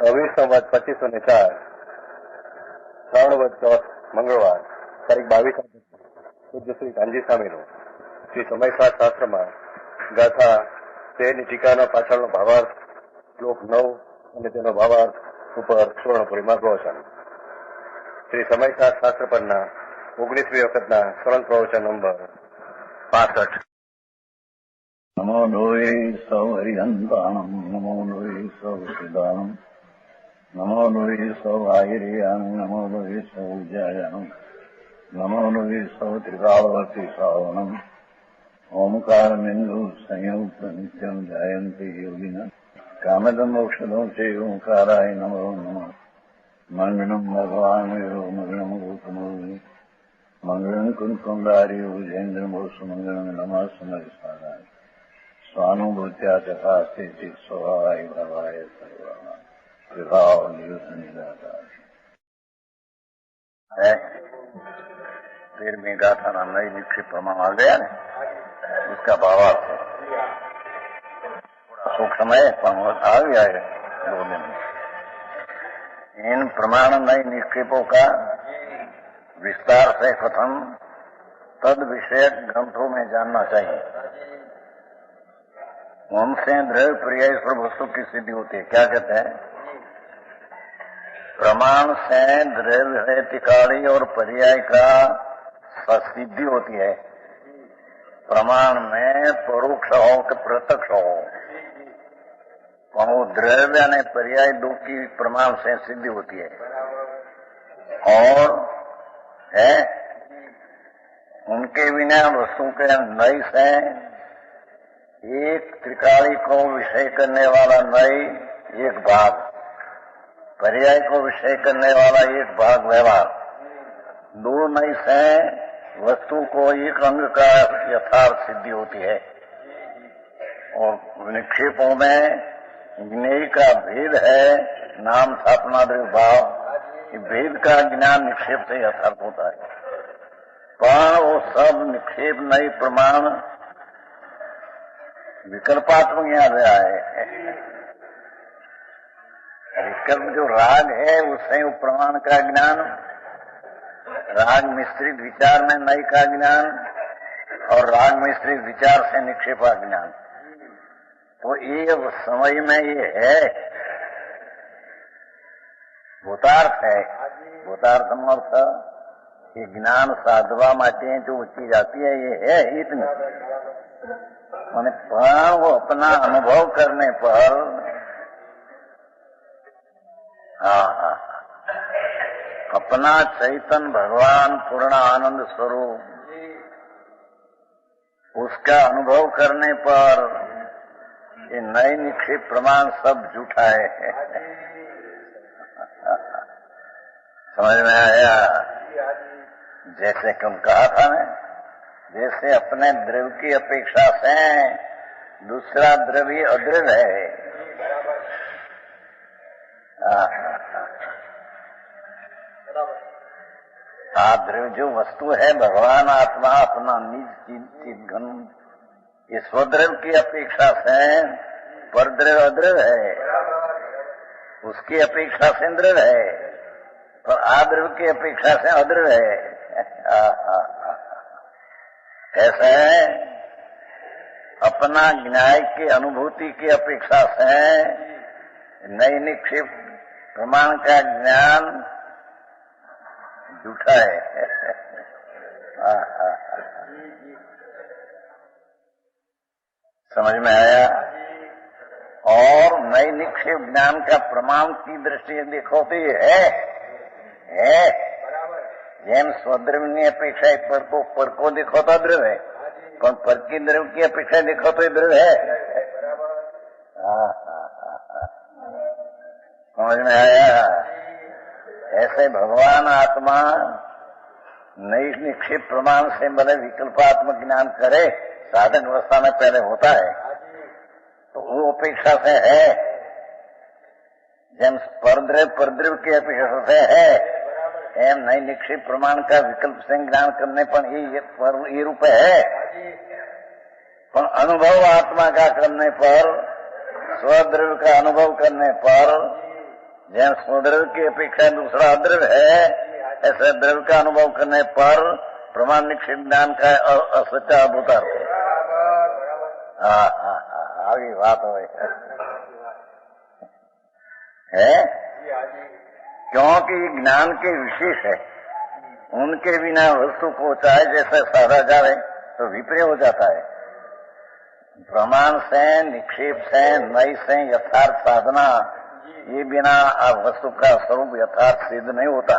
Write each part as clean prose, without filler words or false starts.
23 સંવત 2504 શ્રાવણ વદ ચોથ મંગળવાર તારીખ 22 પૂજ્ય શ્રી કાનજી સ્વામીનું શ્રી સમયસાર શાસ્ત્રમાં ગાથા 13 ની ટીકાના પાછળનો ભાવાર્થ શ્લોક 9 અને તેનો ભાવાર્થ ઉપર સુવર્ણપુરીમાં પ્રવચન. શ્રી સમયસાર શાસ્ત્ર પરના 19મી વખતના સરળ પ્રવચન નંબર 65. નમો લોહી સૌ હરિહંતાણમ નમો લોહી સૌ સિદ્ધાણમ નમો લોહી સૌ આહિર્યાન નમો લોહી સૌ જયાન નમો લોહી સૌ ત્રિકાળવર્તી શ્રાવણમ ઓમકાર બિંદુ સંયુક્ત નિત્યમ જાયંતી યોગિના કામદમ ઔષધો છે ઓંકારાય નમો નમઃ. મંગળમ ભગવાન મંગળમ ગોતમોહિ મંગળમ કુંકુંડારી ઉજેન્દ્રમ સુમંગળમ નમઃ સમયસારાય स्वानुभूत्या चकास्ते स्वभावाय भावाय सर्वा विभाव निदाता है. 13वीं गाथा नाम नई निक्षिप प्रमाण आ गया ने उसका भावार्थ थोड़ा सूक्ष्म है पर आ गया है 2 दिन. इन प्रमाण नई निक्षेपों का विस्तार से कथन तद विषयक ग्रंथों में जानना चाहिए. उनसे द्रव्य पर्याय पर वस्तु की सिद्धि होती है. क्या कहते हैं? प्रमाण से द्रव्य है तिकाड़ी और पर्याय का सिद्धि होती है. प्रमाण में परोक्ष हो कि प्रत्यक्ष हो, वो द्रव्य ने पर्याय 2 की प्रमाण से सिद्धि होती है. और है उनके बिना वस्तु के नई से एक त्रिकाली को विषय करने वाला नई एक भाग, पर्याय को विषय करने वाला एक भाग व्यवहार, 2 नई से वस्तु को एक अंग का यथार्थ सिद्धि होती है. और निक्षेपों में ज्ञेय का भेद है, नाम स्थापना द्रव्य भाव, भेद का ज्ञान निक्षेप से यथार्थ होता है. पर वो सब निक्षेप नई प्रमाण विकल्पात्मक याद है. विकल्प जो राग है उससे वो प्रमाण का ज्ञान, राग मिश्रित विचार में नई का ज्ञान और राग मिश्रित विचार से निक्षेप का ज्ञान. तो ये समय में ये है भूतार्थ है. भूतार्थ अर्थ ये ज्ञान साधवा माटे जो उच्ची जाती है ये है इतनी. पर वो अपना अनुभव करने पर अपना चैतन्य भगवान पूर्ण आनंद स्वरूप उसका अनुभव करने पर ये नए निक्षेप प्रमाण सब झूठा है. समझ में आया? जैसे तुम कहा था ना, जैसे अपने द्रव्य की अपेक्षा से दूसरा द्रव्य अद्रव्य है. द्रव्य जो वस्तु है भगवान आत्मा अपना निज चित घन, ये स्वद्रव्य की अपेक्षा से परद्रव्य अद्रव्य है, उसकी अपेक्षा से द्रव्य है, और आद्रव्य की अपेक्षा से अद्रव्य है. कैसे है? अपना न्याय की अनुभूति की अपेक्षा से नई निक्षेप प्रमाण का ज्ञान झूठा है. समझ में आया? और नई निक्षेप ज्ञान का प्रमाण की दृष्टि से देखो तो ये है જેમ સ્વદ્રવ્યની અપેક્ષા પર को देखो तो द्रव्य है, पर पर की द्रव्य की अपेक्षा देखो तो द्रव्य है. समझ में आया? ऐसे भगवान आत्मा नई निक्षेप प्रमाण से भले विकल्पात्मक ज्ञान करे, साधन अवस्था में पहले होता है तो वो अपेक्षा से है. જેમ परद्रव्य की अपेक्षा से है, एम नई निक्षेप प्रमाण का विकल्प से ज्ञान करने पर ये रूप है. पर अनुभव आत्मा का करने पर, स्वद्रव्य का अनुभव करने पर जैसे स्वद्रव्य की अपेक्षा दूसरा अद्रव्य है, ऐसे द्रव्य का अनुभव करने पर प्रमाण निक्षेप ज्ञान का असत्य अद्भुत अर्थ आगे बात हो है, क्योंकि ज्ञान के विशेष है, उनके बिना वस्तु को चाहे जैसे साधा जाए तो विपर्य हो जाता है। प्रमाण से, निक्षेप से, नई से यथार्थ साधना, ये बिना वस्तु का स्वरूप यथार्थ सिद्ध नहीं होता।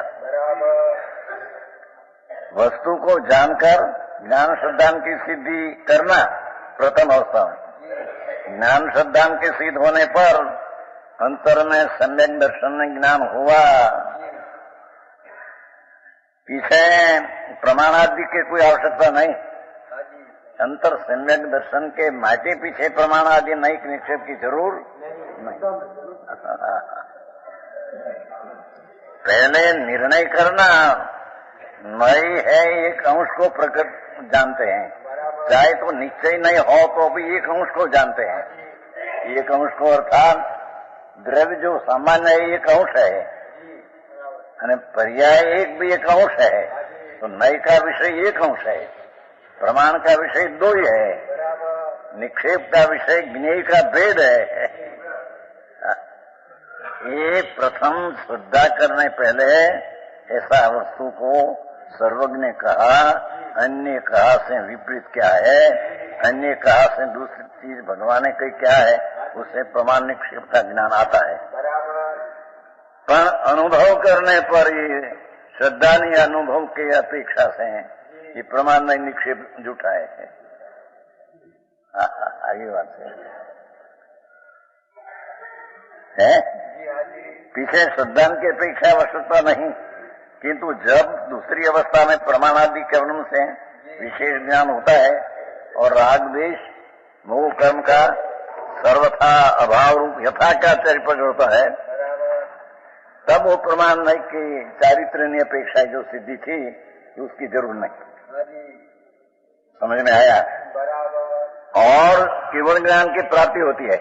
वस्तु को जानकर ज्ञान श्रद्धान की सिद्धि करना प्रथम अवस्था में। ज्ञान श्रद्धान के सिद्ध होने पर अंतर में सम्यक दर्शन में ज्ञान हुआ, पीछे प्रमाणादि की कोई आवश्यकता नहीं। अंतर सम्यक दर्शन के माटे पीछे प्रमाण आदि नई निक्षेप की जरूर नहीं। पहले निर्णय करना, नई है एक अंश को प्रकट जानते हैं, चाहे तो निश्चय नहीं हो तो भी एक अंश को जानते हैं। एक अंश को अर्थात द्रव्य जो सामान्य है एक अंश है, और पर्याय एक भी एक अंश है, तो नई का विषय एक अंश है, प्रमाण का विषय दो ही है, निक्षेप का विषय ज्ञेय का भेद है। ये प्रथम श्रद्धा करने पहले ऐसा वस्तु को सर्वज्ञ कहा, अन्य कहा से विपरीत क्या है, अन्य कहा से दूसरी चीज भगवान ने कही क्या है, उससे प्रमाण निक्षेप का ज्ञान आता है। पर अनुभव करने पर ये श्रद्धा नहीं, अनुभव की अपेक्षा से ये प्रमाण नहीं निक्षेप जुटा है। आगे बात है, पीछे श्रद्धा की अपेक्षा आवश्यकता नहीं, किंतु जब दूसरी अवस्था में प्रमाणादि कर्म से विशेष ज्ञान होता है और राग द्वेष मोह कर्म का सर्वथा अभाव रूप यथाचार्य प्रकट होता है, तब वो प्रमाण नहीं कि चारित्र की अपेक्षा जो सिद्धि थी उसकी जरूर नहीं। समझ में आया? और केवल ज्ञान की प्राप्ति होती है।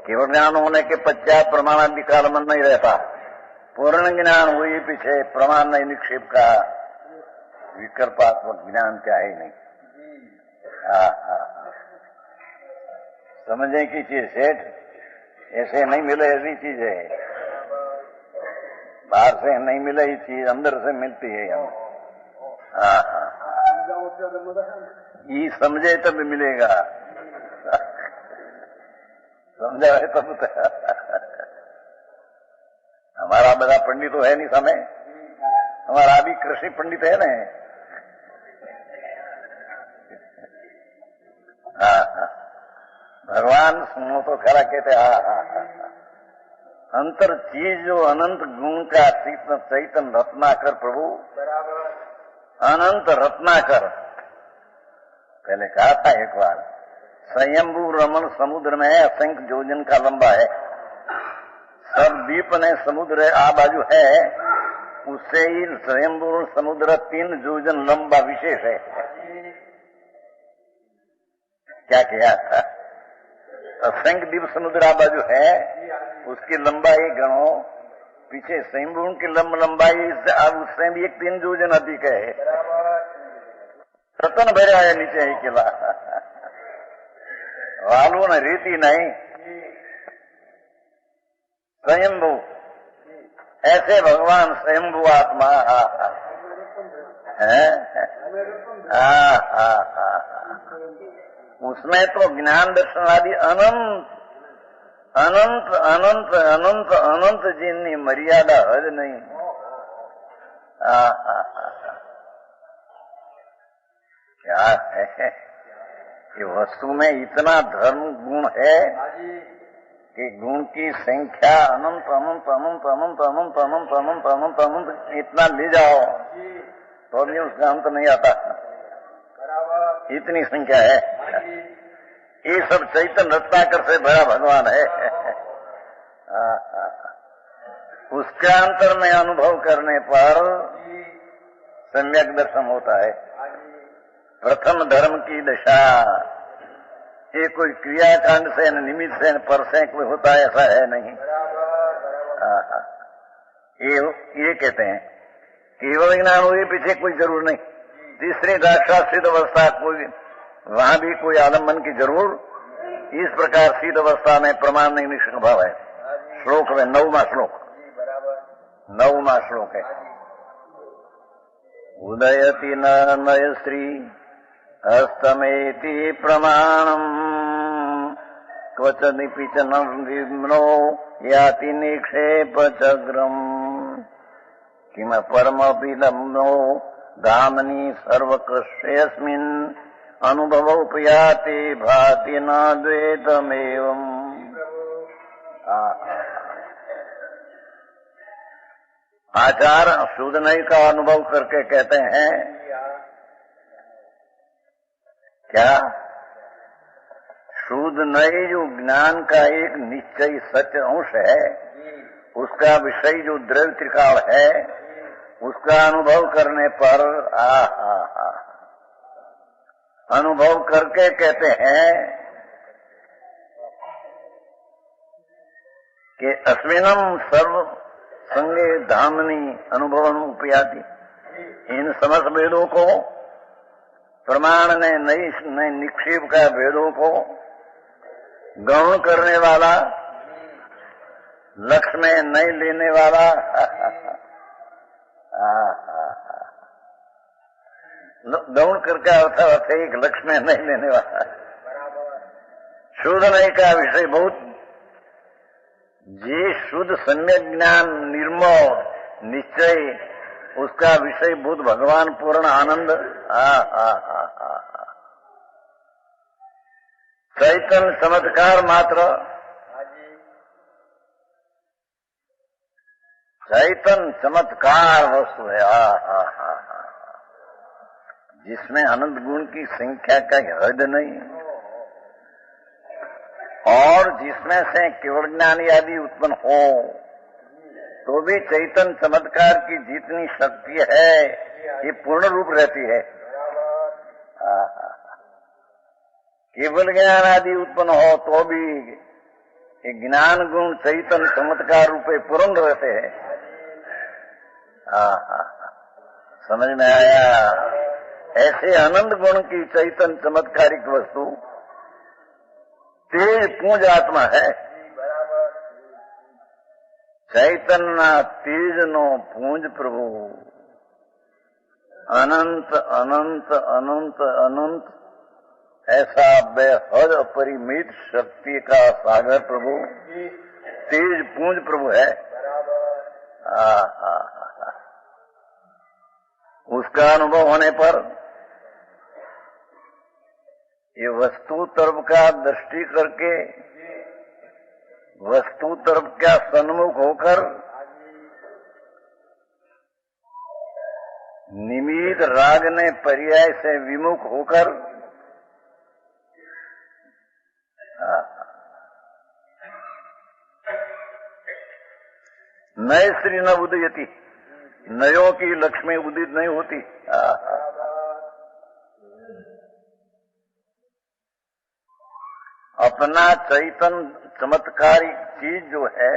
केवल ज्ञान होने के पश्चात प्रमाणादि का आलम्बन नहीं रहता। पूर्ण ज्ञान हुई पीछे प्रमाण नहीं निक्षेप का विकल्पात्मक ज्ञान क्या है नहीं। समझे की चीज सेठ ऐसे नहीं मिले, ऐसी चीज है, बाहर से नहीं मिले ये चीज अंदर से मिलती है। ये समझे तब मिलेगा, समझा है तब। हमारा बड़ा पंडित तो है नहीं समय, हमारा भी कृषि पंडित है ना। भगवान सुनो तो खरा कहते अंतर चीज जो अनंत गुण का चैतन रत्नाकर प्रभु, अनंत रत्नाकर। पहले कहा था एक बार, स्वयंभू रमन समुद्र में असंख्य योजन का लंबा है, सब द्वीप ने समुद्र आ बाजू है, उससे ही स्वयंभू समुद्र 3 योजन लंबा विशेष है। क्या किया था? असंख्य द्वीप समुद्र आ बाजू है, उसकी लंबाई गणो, पीछे स्वयंभू की लंबाई उससे भी 3 योजन अधिक है। रतन भरा है नीचे ही किला, वालू न रीति नहीं। स्वयंभू ऐसे भगवान स्वयंभू आत्मा है। उसमें तो ज्ञान दर्शन आदि अनंत अनंत अनंत अनंत अनंत जिनकी मर्यादा हद नहीं। क्या है ये वस्तु में इतना धर्म गुण है कि गुण की संख्या अनंत अनंत अनंत अनंत अनंत अनंत अनंत अनंत अनंत इतना ले जाओ तो भी उसका अंत नहीं आता, इतनी संख्या है। ये सब चैतन रत्नाकर से भरा भगवान है। उसके अंतर में अनुभव करने पर सम्यक दर्शन होता है। प्रथम धर्म की दशा ये कोई क्रियाकांड से निमित्त से पर से कोई होता है ऐसा है नहीं। ये कहते हैं केवल ज्ञान हो, ये पीछे कोई जरूर नहीं। तीसरी दशा सिद्ध अवस्था, कोई वहां भी कोई आलम्बन की जरूर। इस प्रकार सिद्ध अवस्था में प्रमाण नहीं निष्ठ भाव है। श्लोक में 9वां श्लोक है। उदयति नय श्री हस्तमेति प्रमाणम क्वचनिपि च न विम्नो याति निक्षेप चक्रम किम परमविलम्नो धामनि सर्वकृष्यस्मिन् अनुभवोपयाति भाति न द्वैतमेवम्। आचार शुद्ध नहीं का अनुभव करके कहते हैं क्या? शुद्ध नहीं जो ज्ञान का एक निश्चय सत्य अंश है, उसका विषय जो द्रव्य त्रिकाल है, उसका अनुभव करने पर अनुभव करके कहते हैं कि अस्मिनम सर्व संगे धामनी अनुभवन उपयाति। इन समस्त भेदों को प्रमाण ने नई निक्षेप का भेदों को गौण करने वाला, लक्ष्य में नहीं लेने वाला, गौण करके अर्थ एक लक्ष्य में नहीं लेने वाला, शुद्ध नहीं का विषय बहुत जी शुद्ध सम्यक ज्ञान निर्मल निश्चय, उसका विषय बुद्ध भगवान पूर्ण आनंद। चैतन्य चमत्कार मात्र, चैतन्य चमत्कार वस्तु है जिसमें अनंत गुण की संख्या का हद नहीं, और जिसमें से केवल ज्ञान आदि उत्पन्न हो तो भी चैतन्य चमत्कार की जितनी शक्ति है ये पूर्ण रूप रहती है। केवल ज्ञान आदि उत्पन्न हो तो भी ज्ञान गुण चैतन्य चमत्कार रूपे पूर्ण रहते हैं। समझ में आया? ऐसे अनंत गुण की चैतन्य चमत्कारिक वस्तु तेज पूंज आत्मा है। चैतन्य तेज नो पूंज प्रभु, अनंत अनंत अनंत अनंत ऐसा बेहद अपरिमित शक्ति का सागर प्रभु, तेज पूंज प्रभु है। उसका अनुभव होने पर ये वस्तु तरफ का दृष्टि करके, वस्तु तरफ का सन्मुख होकर निमित्त राग ने पर्याय से विमुख होकर नए श्री न उदयति, नयों की लक्ष्मी उदित नहीं होती। अपना चैतन्य चमत्कारी चीज जो है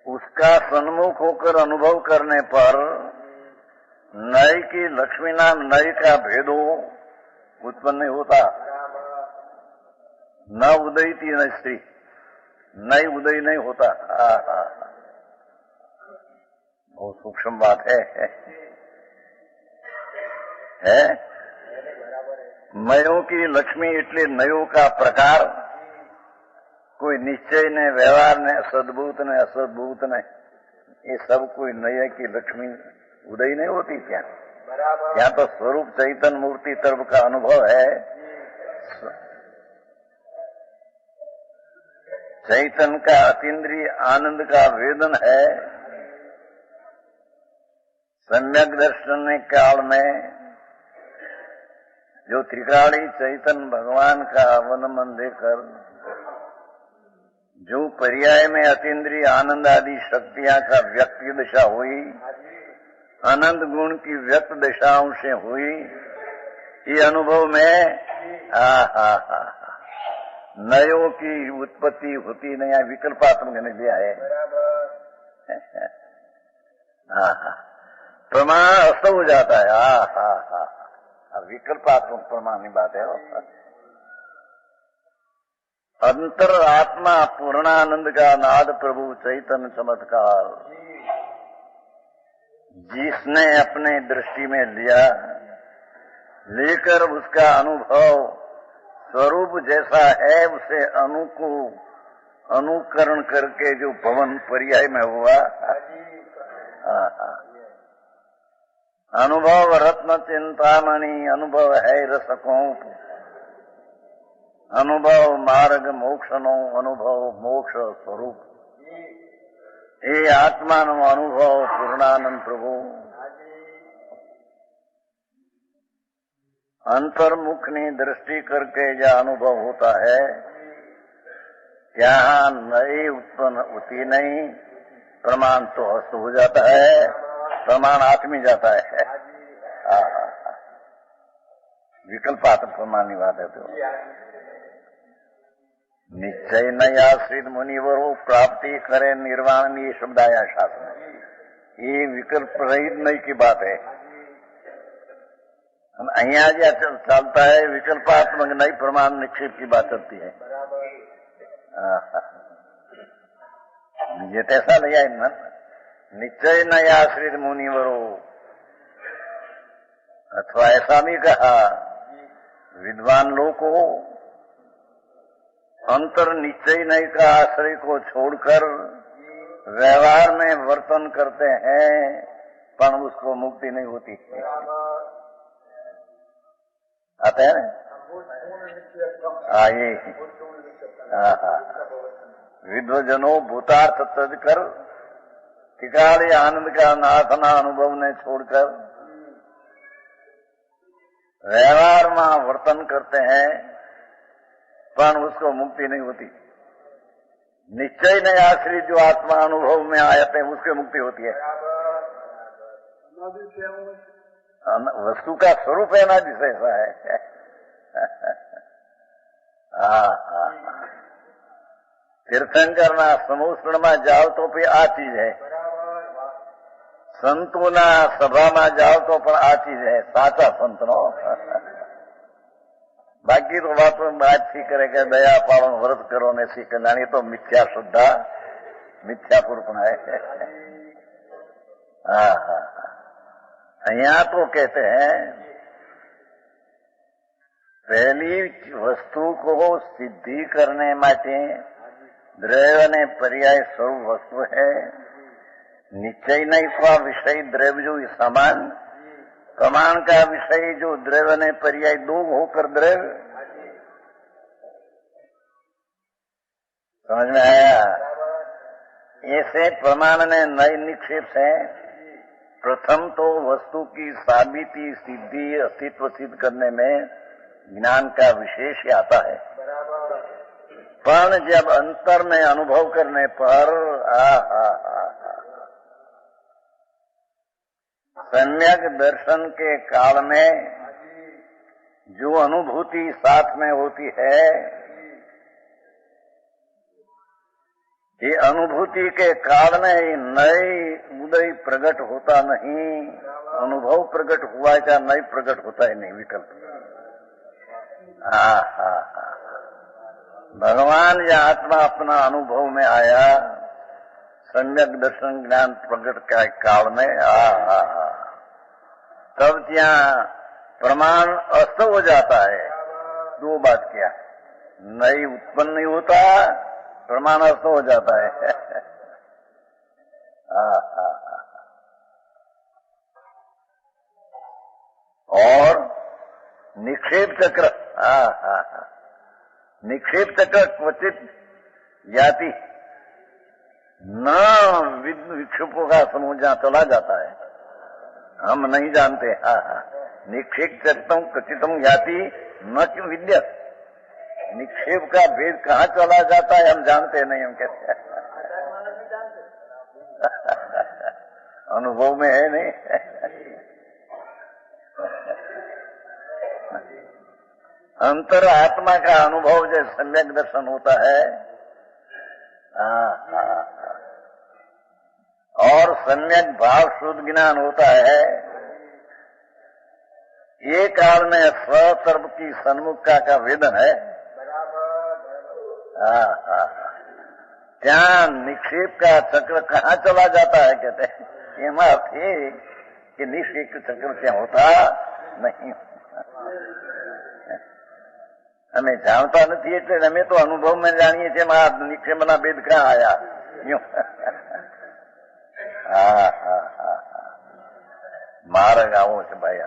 उसका सन्मुख होकर अनुभव करने पर नय की लक्ष्मी नाम नय का भेदो उत्पन्न नहीं होता। न उदयती न स्त्री, नय उदय नहीं होता। बहुत सूक्ष्म बात है? मयों की लक्ष्मी એટલે नयों का प्रकार, कोई निश्चय ने, व्यवहार ने, सद्भूत ने, असद्भूत ने, ये सब कोई नय की लक्ष्मी उदय नहीं होती। क्या यहाँ तो स्वरूप चैतन्य मूर्ति तरफ का अनुभव है। चैतन्य का अतीन्द्रिय आनंद का वेदन है। सम्यक दर्शन काल में जो त्रिकाली चैतन्य भगवान का अवलंबन लेकर जो पर्याय में अतीन्द्रिय आनंद आदि शक्तियां का व्यक्ति दशा हुई, अनंत गुण की व्यक्त दशाओं से हुई, ये अनुभव में नयों की उत्पत्ति होती नहीं। विकल्पात्मक ने लिया है। प्रमाण अस्त हो जाता है। विकल्पात्मक प्रमाण की बात है। अंतरात्मा पूर्णानंद का नाद प्रभु चैतन्य चमत्कार जिसने अपने दृष्टि में लिया, लेकर उसका अनुभव स्वरूप जैसा है उसे अनुकरण करके जो भवन पर्याय में हुआ, अनुभव रत्न चिंतामणि, अनुभव है रसकों, अनुभव मार्ग मोक्षनो, अनुभव मोक्ष स्वरूप ये आत्मा नो अनुभव पूर्णानंद प्रभु अंतर्मुखनी दृष्टि करके जो अनुभव होता है, यहाँ नई उत्पन्न होती नहीं, प्रमाण तो हस्त हो जाता है, प्रमाण आत्मी जाता है। विकल्पात्मक प्रमाण की बात है। तो निश्चय नहीं आश्रित मुनिवरो प्राप्ति करे निर्वाण, ये शब्द आया शास्त्र। ये विकल्प रहित नहीं की बात है। अहिया जो चलता है विकल्पात्मक नहीं, प्रमाण निक्षेप की बात चलती है। ये ऐसा नहीं है ना, निश्चय नहीं आश्रित मुनिवरो, अथवा ऐसा भी कहा विद्वान लोग को अंतर निश्चय नहीं का आश्रय को छोड़कर व्यवहार में वर्तन करते हैं, पर उसको मुक्ति नहीं होती। आते हैं ये विद्वजनों भूतार्थ तज कर ठिकाने आनंद का नाथना अनुभव ने छोड़कर व्यवहार में वर्तन करते हैं, पर उसको मुक्ति नहीं होती। निश्चय नहीं आश्रित जो आत्मा अनुभव में आते हैं उसकी मुक्ति होती है। वस्तु का स्वरूप है ना, जिसे ऐसा है। तीर्थंकर ना समूह में जाओ तो फिर आ चीज है, संतों ना सभा में जाओ तो पर आ चीज है, साचा संत नो। बाकी तो बात थी करे के दया पालन व्रत करो ने सी कल्याणी, तो मिथ्या श्रद्धा मिथ्या पूर्पण है। यहाँ तो कहते हैं पहली वस्तु को सिद्धि करने माटे द्रव्य ने पर्याय स्वरूप वस्तु है। निश्चय नहीं का विषय द्रव्य जो समान, प्रमाण का विषय जो द्रव्य ने पर्याय दो होकर द्रव्य। समझ में आया? ऐसे प्रमाण ने नए निक्षेप से प्रथम तो वस्तु की साबिती सिद्धि अस्तित्व सिद्ध करने में ज्ञान का विशेष आता है, पर जब अंतर में अनुभव करने पर सम्यक दर्शन के काल में जो अनुभूति साथ में होती है, ये अनुभूति के काल में नए उदय प्रकट होता नहीं, अनुभव प्रकट हुआ क्या नई प्रकट होता है नहीं, विकल्प। भगवान या आत्मा अपना अनुभव में आया, सम्यक दर्शन ज्ञान प्रकट का काल में तब ત્યાં प्रमाण अस्त हो जाता है। दो बात क्या, नई उत्पन्न नहीं होता, प्रमाण अस्त हो जाता है। और निक्षेप चक्र, निक्षेप चक्र क्वचित जाति न विक्षेपों का समूह जहां चला जाता है, हम नहीं जानते। निक्षेप चक्र क्वचितम जाति न क्यों विद्या, निक्षेप का भेद कहाँ चला जाता है हम जानते नहीं, हम कहते हैं अनुभव में है नहीं। अंतर आत्मा का अनुभव जैसे सम्यक दर्शन होता है और सम्यक भाव शुद्ध ज्ञान होता है, ये काल में स्वतर्प की सन्मुखता का वेदन है। ત્યાં निक्षेप का चक्र कहाँ चला जाता है कहते हैं, એમાં थे कि निक्षेप चक्र क्या होता नहीं। અમે જાણતા નથી એટલે અમે તો અનુભવ में જાણીએ છીએ નિક્ષેપના ભેદ ક્યાં આયા। માર્ગ આવો છે ભાઈ।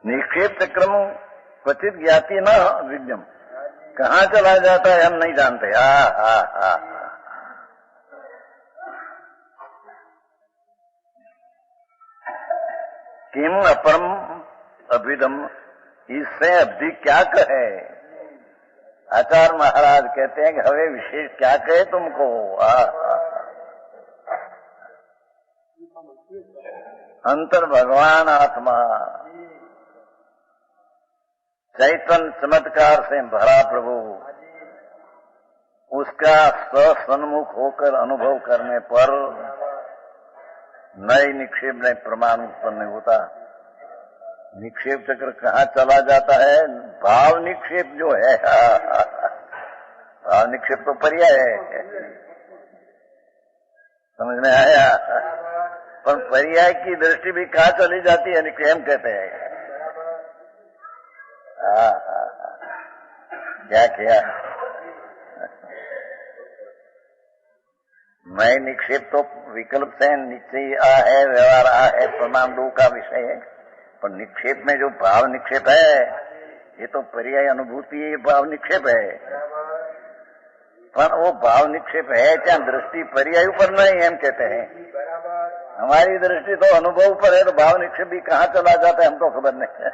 निक्षेप चक्र में क्वचित ज्ञाति न विज्ञम, कहाँ चला जाता है हम नहीं जानते। किम अपरम अभिदम, इससे अवधि क्या कहे। आचार्य महाराज कहते हैं कि हवे विशेष क्या कहे तुमको। अंतर भगवान आत्मा चैतन्य चमत्कार से भरा प्रभु, उसका सन्मुख होकर अनुभव करने पर नए निक्षेप नए प्रमाण उत्पन्न होता। निक्षेप चक्र कहाँ चला जाता है, भाव निक्षेप जो है, भाव निक्षेप तो पर्याय है, समझ में आया। पर पर्याय की दृष्टि भी कहाँ चली जाती है, निक्षेप कहते हैं। क्या किया मैं निक्षेप तो विकल्प से निश्चय आ है, व्यवहार आ है, प्रमाण दो का विषय है। पर निक्षेप में जो भाव निक्षेप है ये तो पर्याय अनुभूति भाव निक्षेप है। पर वो भाव निक्षेप है क्या दृष्टि पर्याय पर नहीं, हम कहते हैं। हमारी दृष्टि तो अनुभव पर है, तो भाव निक्षेप भी कहाँ चला जाता है हमको खबर नहीं है।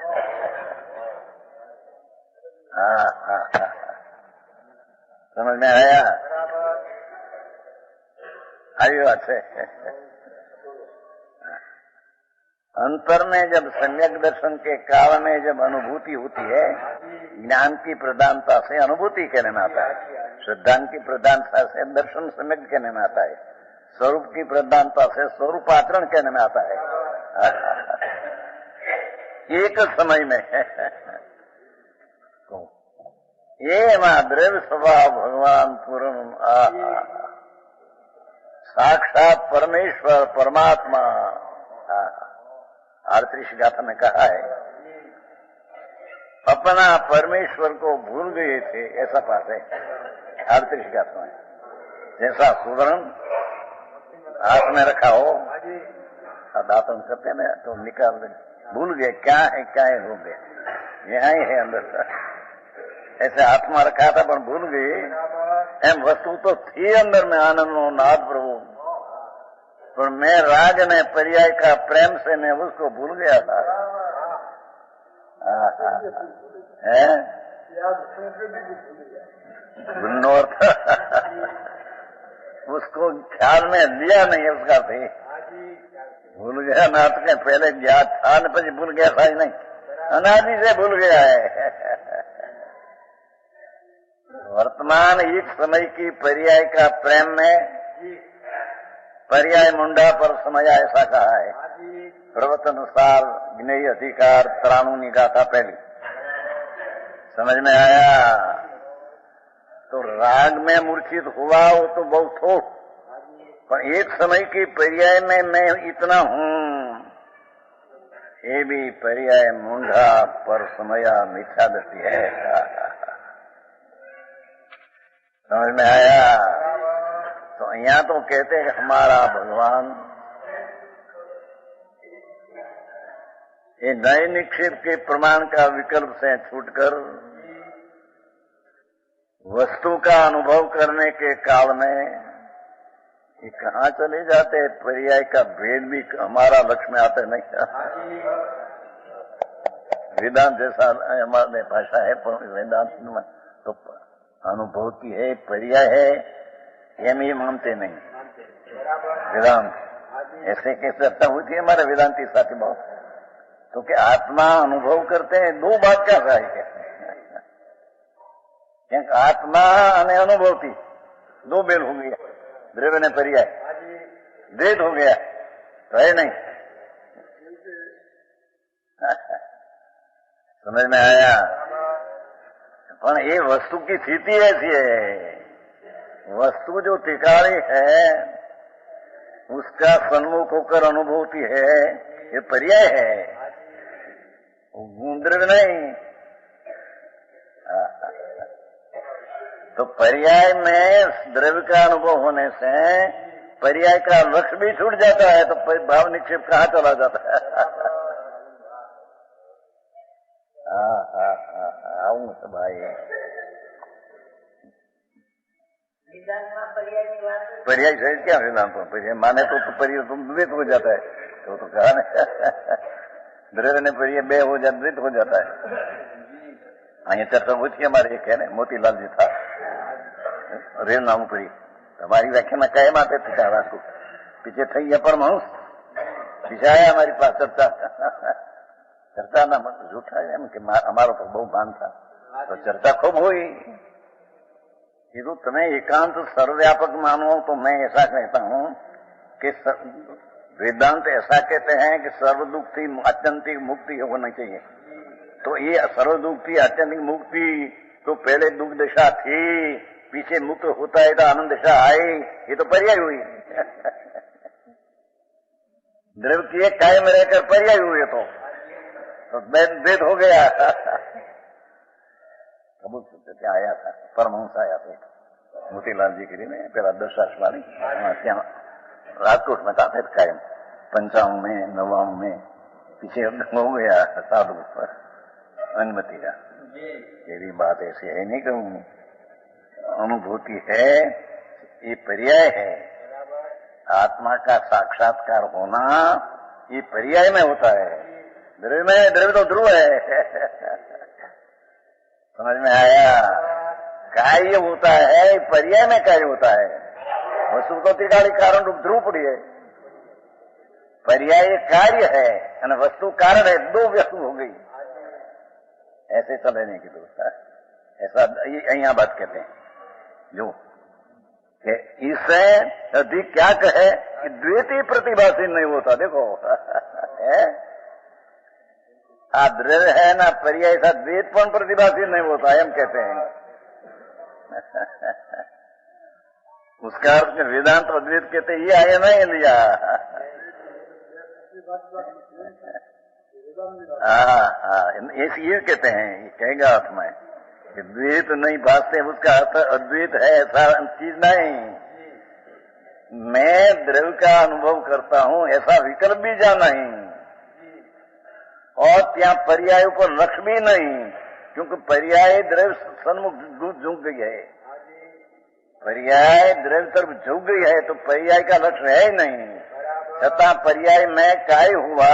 समझ में आया। आई बात है। अंतर में जब सम्यक दर्शन के काल में जब अनुभूति होती है, ज्ञान की प्रधानता से अनुभूति कहने में आता है, श्रद्धा की प्रधानता से दर्शन सम्यक कहने में आता है, स्वरूप की प्रधानता से स्वरूप आचरण कहने में आता है। एक समय में ये द्रव्य स्वभाव भगवान पूर्ण साक्षात परमेश्वर परमात्मा। आरतीश गाथा में कहा है अपना परमेश्वर को भूल गए थे, ऐसा पाठ है आरतीश गाथा में। जैसा सुवर्ण हाथ में रखा हो, दातन करते ना तो निकाल दे, भूल गए क्या है हो गए, यहाँ ही है अंदर। ऐसे हाथ में रखा था पर भूल गए, एम वस्तु तो थी अंदर में आनंद नो नाद प्रभु, पर मैं राग ने पर्याय का प्रेम से मैं उसको भूल गया था। है उसको ख्याल में लिया नहीं, उसका थे भूल गया। नाथ के पहले ज्ञात था न પછી भूल गया था ही नहीं, अनादि से भूल गया है। वर्तमान एक समय की पर्याय का प्रेम में पर्याय मुंडा पर समय ऐसा कहा है। प्रवचनुसार ज्ञेय अधिकार 93 गाथा पहली। समझ में आया। तो राग में मूर्छित हुआ वो तो बहुत हो, पर एक समय की पर्याय में मैं इतना हूँ, ये भी पर्याय मुंडा पर समया मिथ्या दृष्टि है। समझ में आया। तो यहाँ तो कहते हैं हमारा भगवान ये नए निक्षेप के प्रमाण का विकल्प से छूटकर वस्तु का अनुभव करने के काल में ये कहाँ चले जाते हैं, पर्याय का भेद भी हमारा लक्ष्य में आते नहीं। वेदांत जैसा हमारे भाषा है, पर वेदांत में तो अनुभूति है, पर्याय है, हम ये मानते नहीं। वेदांत ऐसे कैसे सत्ता हुई थी हमारे वेदांती साथी बहुत, तो क्या आत्मा अनुभव करते हैं, दो बात क्या है। क्योंकि आत्मा અને अनुभूति दो बेल हो गया, द्रव्य ने पर्याय द्वैत हो गया तो है नहीं। समझ में आया? पर ये वस्तु की स्थिति ऐसी है, वस्तु जो टिकाड़ी है उसका सन्मुख होकर अनुभूति है, ये पर्याय है, द्रव्य नहीं। तो पर्याय में द्रव्य का अनुभव होने से पर्याय का लक्ष्य भी छूट जाता है, तो भाव निक्षेप कहाँ चला जाता है? आऊं तो भाई पर्याय से क्या वेदांत पर्याय माने तो पर्याय तुम द्वैत हो जाता है, तो कहा ना द्रव्य ने पर्याय बे हो जाता, द्वैत हो जाता है। અહીંયા ચર્ચા પૂછી અમારે એક है મોતીલાલજી था रेल नाम पड़ी हमारी व्याख्या में कहे माते पिता को पीछे थी है परमहंस पीछे आया हमारी पास चर्चा ना झूठा है कि हमारा तो बहुत भान था, तो चर्चा खूब हुई। ये तुम्हें एकांत सर्वव्यापक मानो तो मैं ऐसा कहता हूं कि वेदांत ऐसा कहते हैं कि सर्व दुख थी आत्यंतिक मुक्ति होना चाहिए। तो ये सर्व दुख थी आत्यंतिक मुक्ति तो पहले दुख दशा थी, पीछे मुक्त होता है तो आनंद दशा आई, ये तो पर्याय हुई। द्रव्य की एक कायम रहकर पर्याय हुए तो वेद हो गया। कबूल क्या आया था परमहंस आया था मोतीलाल जी गिरी में पहला 10 वाली राजकोट में था फिर कायम 55 में 99 में पीछे हो गया साधु पर अनुमति का। ये बात ऐसी है नहीं कहूँ, अनुभूति है, ये पर्याय है। आत्मा का साक्षात्कार होना ये पर्याय में होता है, द्रव्य में द्रव्य तो ध्रुव है। समझ में आया? कार्य होता है, पर्याय में कार्य होता है। वस्तु तो त्रिकाली कारण रूप ध्रुव पड़ी है, पर्याय कार्य है और वस्तु कारण है, दो वस्तु हो गई। ऐसे चले नहीं की दोस्त, ऐसा यहाँ बात कहते हैं जो कि इससे अधिक क्या कहे कि द्वैत ही प्रतिभासी नहीं होता। देखो द्रव्य है ना पर्याय ऐसा द्वैत पण प्रतिभासी नहीं होता, हम कहते हैं। उसका अर्थ में वेदांत अद्वैत कहते ये आया नहीं लिया। ये कहते हैं, ये कहेगा अर्थ में कि द्वैत नहीं भाषते, उसका अर्थ अद्वैत है ऐसा चीज नहीं। मैं द्रव्य का अनुभव करता हूं ऐसा विकल्प भी जा नहीं, और त्या पर्यायों पर लक्ष्य भी नहीं, क्योंकि पर्याय द्रव्य सन्मुख झुक गई है, पर्याय द्रव्य तरफ झुक गई है, तो पर्याय का लक्ष्य है ही नहीं। छता पर्याय में काय हुआ,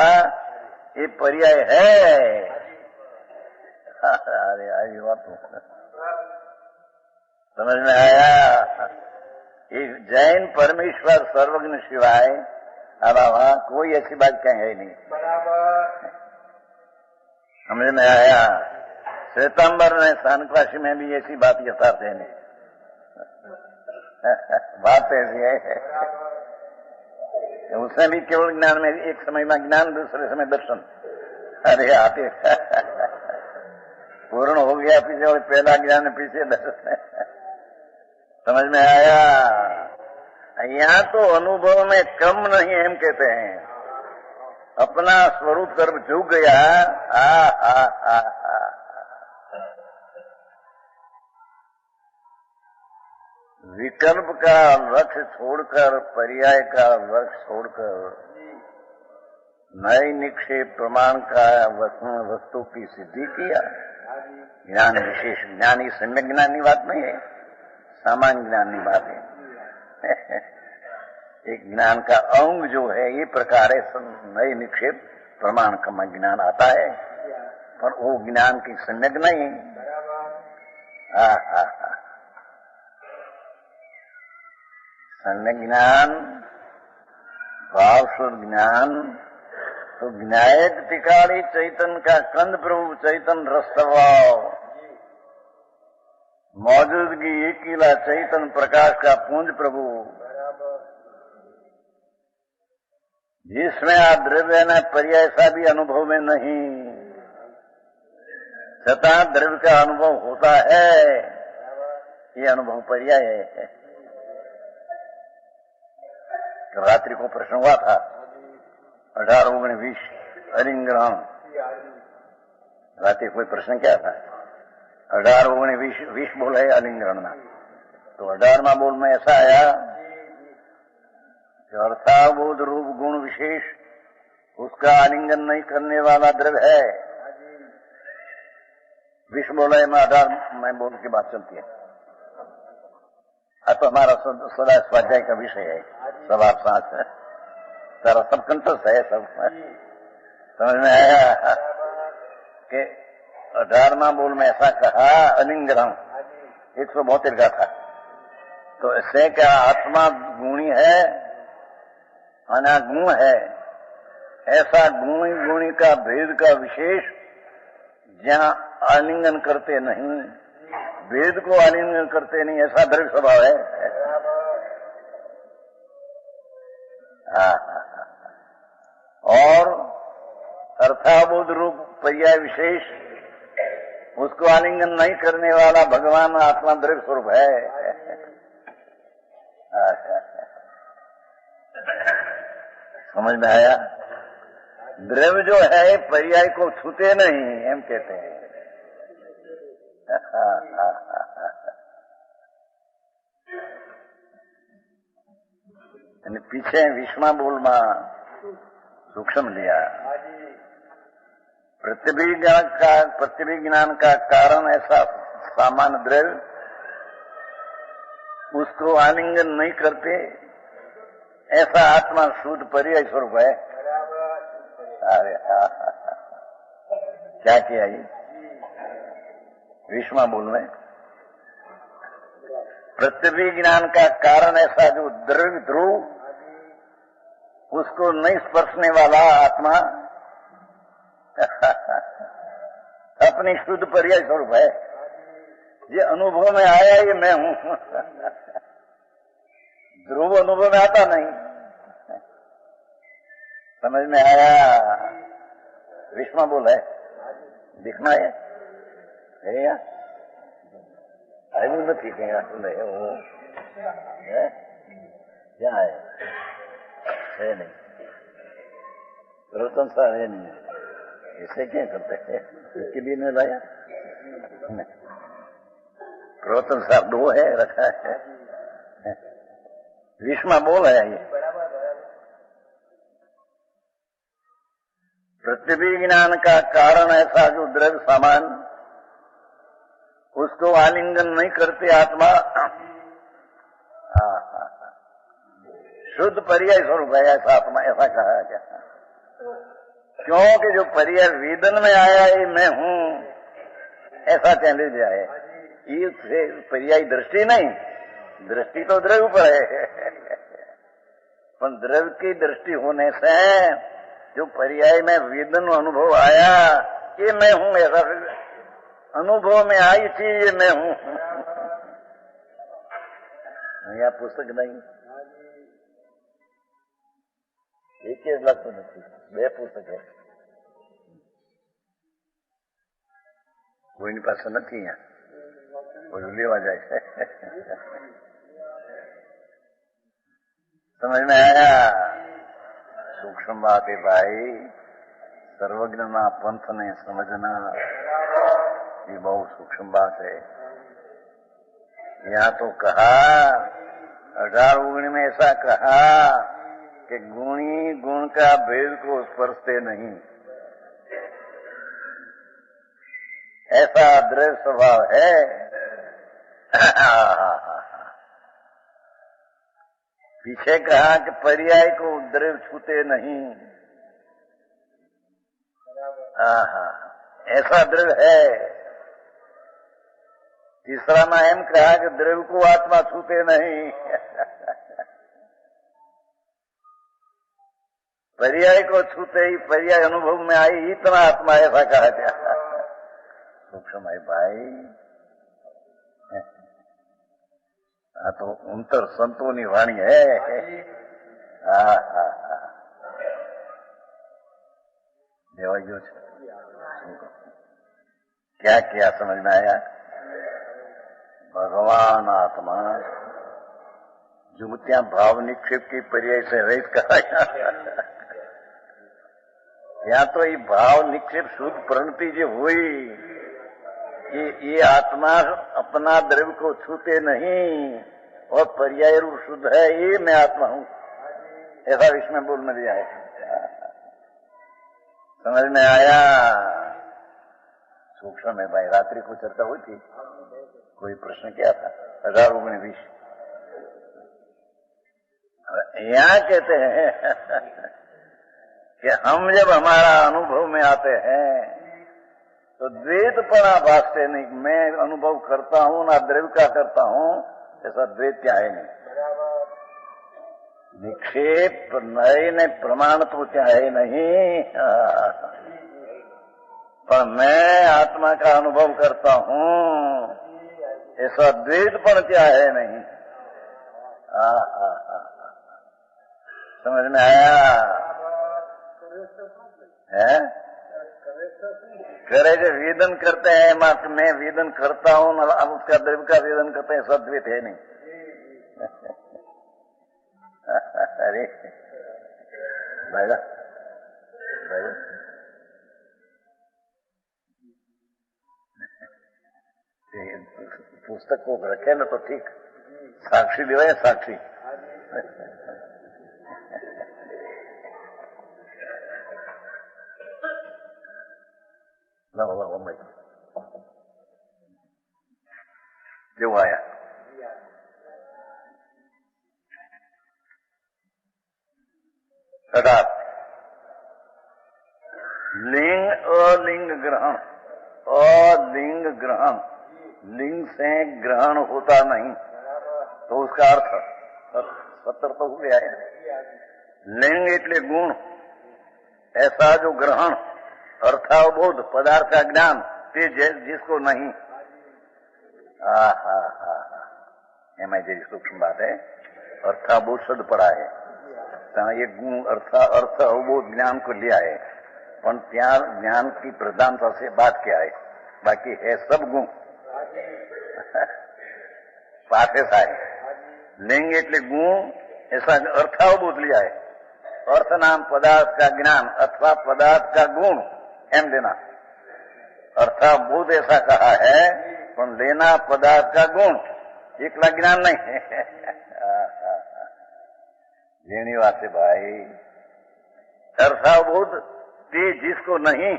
ये पर्याय है। अरे आई बात समझ में आया? एक जैन परमेश्वर सर्वज्ञ शिवाय अलावा कोई ऐसी बात कहीं नहीं। समझ में आया? श्वेतांबर में सानकाशी में भी ऐसी बात यथार्थ है नहीं। बात ऐसी है, उसमें भी केवल ज्ञान में एक समय में ज्ञान, दूसरे समय दर्शन। अरे आते पूर्ण हो गया पीछे, और पहला ज्ञान पीछे दर्शन। समझ में आया? यहाँ तो अनुभव में कम नहीं, हम कहते हैं अपना स्वरूप तरफ झुक गया। विकल्प का लक्ष्य छोड़कर, पर्याय का लक्ष्य छोड़कर नए निक्षेप प्रमाण का वस्तु की सिद्धि किया। ज्ञान विशेष ज्ञानी सम्यक ज्ञानी बात नहीं है, सामान्य ज्ञानी बात है। एक ज्ञान का अंग जो है ये प्रकार है, नए निक्षेप प्रमाण का ज्ञान आता है, पर वो ज्ञान की सम्यक नहीं। सम्यक ज्ञान, भावशुद्ध ज्ञान तो ज्ञायक टिकाड़ी चैतन्य का कंद प्रभु चैतन्य रस स्वभाव मौजूदगी एकीला चैतन्य प्रकाश का पुंज प्रभु, जिसमें आप द्रव्य न पर्याय सा भी अनुभव में नहीं, छता द्रव्य का अनुभव होता है, ये अनुभव पर्याय है। रात्रि को प्रश्न हुआ था 18-19 अलिंगन, रात्रि कोई प्रश्न क्या था, 18-19 बोल है अलिंगन में, तो 18वां बोल में ऐसा आया कि अर्थाबोध रूप गुण विशेष उसका आलिंगन नहीं करने वाला द्रव्य है। 20 बोल है में 18 में बोल की बात चलती है। अब तो हमारा सदा स्वाध्याय का विषय है, सब आप साथ है, सारा सब कंठस्थ है, सब समझ में आया कि 18वां बोल में ऐसा कहा अलिंगन 172 का था। तो इससे क्या आत्मा गुणी है, अनागुण है, ऐसा गुणी गुणी का भेद का विशेष जहां आलिंगन करते नहीं, भेद को आलिंगन करते नहीं, ऐसा दृढ़ स्वभाव है। और अर्थाबोध रूप पर्याय विशेष उसको आलिंगन नहीं करने वाला भगवान आत्मा दृढ़ स्वरूप है। समझ में आया? द्रव्य जो है पर्याय को छूते नहीं, हम कहते हैं। पीछे 20वां बोल में सूक्ष्म लिया, प्रतिभिज्ञान का कारण ऐसा सामान्य द्रव्य उसको आलिंगन नहीं करते, ऐसा आत्मा शुद्ध पर्याय स्वरूप है। अरे क्या किया ये 20वां बोल में, प्रतिभिज्ञान का कारण ऐसा जो द्रव्य ध्रुव उसको नहीं स्पर्शने वाला आत्मा अपनी शुद्ध पर्याय स्वरूप है। ये अनुभव में आया, ये मैं हूं। ध्रुव अनुभव में आता नहीं। समझ में आया? 20वां बोल है, दिखना है या आई ठीक है वो है? क्या है नहीं, रोतन सा है नहीं, इसे क्या करते हैं, इसके लिए नहीं लाया। रोतन साहब 2 है रखा है, 20वां बोल है ये। प्रतिभिज्ञान का कारण ऐसा जो द्रव्य सामान उसको आलिंगन नहीं करते आत्मा शुद्ध पर्याय स्वरूप है, ऐसा आत्मा, ऐसा कहा क्या? क्योंकि जो पर्याय वेदन में आया ये मैं हूं, ऐसा कहने दिया है। ये पर्याय दृष्टि नहीं, दृष्टि तो द्रव्य पर है, पर द्रव्य की दृष्टि होने से जो पर्याय में वेदन अनुभव आया ये मैं हूं, ऐसा अनुभव में आई चीज ये मैं हूं। यह पुस्तक नहीं, एक लगता नहीं, 2 पुस्तक है, कोई पास नहीं है, कोई लेवा जाए। समझ में आया? सूक्ष्म बात है भाई, सर्वज्ञ ना पंथ ने समझना ये बहुत सूक्ष्म बात है। यहाँ तो कहा 18-19 में ऐसा कहा कि गुणी गुण का भेद को स्पर्शते नहीं, ऐसा दृढ़ स्वभाव है। पीछे कहा कि पर्याय को द्रव्य छूते नहीं, ऐसा द्रव्य है। तीसरा में एम कहा कि द्रव्य को आत्मा छूते नहीं, पर्याय को छूते ही पर्याय अनुभव में आई, इतना आत्मा ऐसा कहा गया। सूक्ष्म है भाई। तो उनतर संतोनी वाणी है। देवाइयो क्या किया समझ में आया? भगवान आत्मा जो त्या भाव निक्षेप की पर्याय से रहित कराया, या तो ये भाव निक्षेप शुद्ध प्रणति जो हुई, ये आत्मा अपना द्रव्य को छूते नहीं और पर्याय रूप शुद्ध है, ये मैं आत्मा हूं, ऐसा इसमें बोल में दिया है। समझ में आया? सूक्ष्म में भाई रात्रि को चर्चा हुई थी, कोई प्रश्न क्या था? 1920 यहाँ कहते हैं कि हम जब हमारा अनुभव में आते हैं तो द्वैतपना भासते नहीं, मैं अनुभव करता हूं ना द्रव्य का करता हूं, ऐसा द्वैत क्या है नहीं। निक्षेप नए ने प्रमाण तो क्या है नहीं, पर मैं आत्मा का अनुभव करता हूं, ऐसा द्वैतपन क्या है नहीं। समझ में आया है? करे जो वेदन करते हैं, मैं वेदन करता हूं, अब उसका द्रव्य का वेदन करते हैं, सद्वैत है नहीं। अरे भाई पुस्तक को रखे ना तो ठीक, साक्षी दिवाए साक्षी। जो आया अर्थात लिंग अलिंग ग्रहण, अलिंग ग्रहण, लिंग से ग्रहण होता नहीं, तो उसका अर्थ 70 तो हो गया है। लिंग એટલે गुण, ऐसा जो ग्रहण अर्थावबोध पदार्थ का ज्ञान ते जिसको नहीं। एम जे सूक्ष्म बात है, अर्थावबोध शब्द पड़ा है, ये गुण अर्थ अवबोध ज्ञान को लिया है, पर त्या ज्ञान की प्रधानता से बात क्या है, बाकी है सब गुण पाठे साहे। लिंग એટલે गुण, ऐसा अर्थावबोध लिया है, अर्थ नाम पदार्थ का ज्ञान अथवा पदार्थ का गुण एम लेना। अर्थावबोध ऐसा कहा है, पर लेना पदार्थ का गुण, एकला ज्ञान नहीं है। लेनी बात है भाई, अर्थावबोध ते जिसको नहीं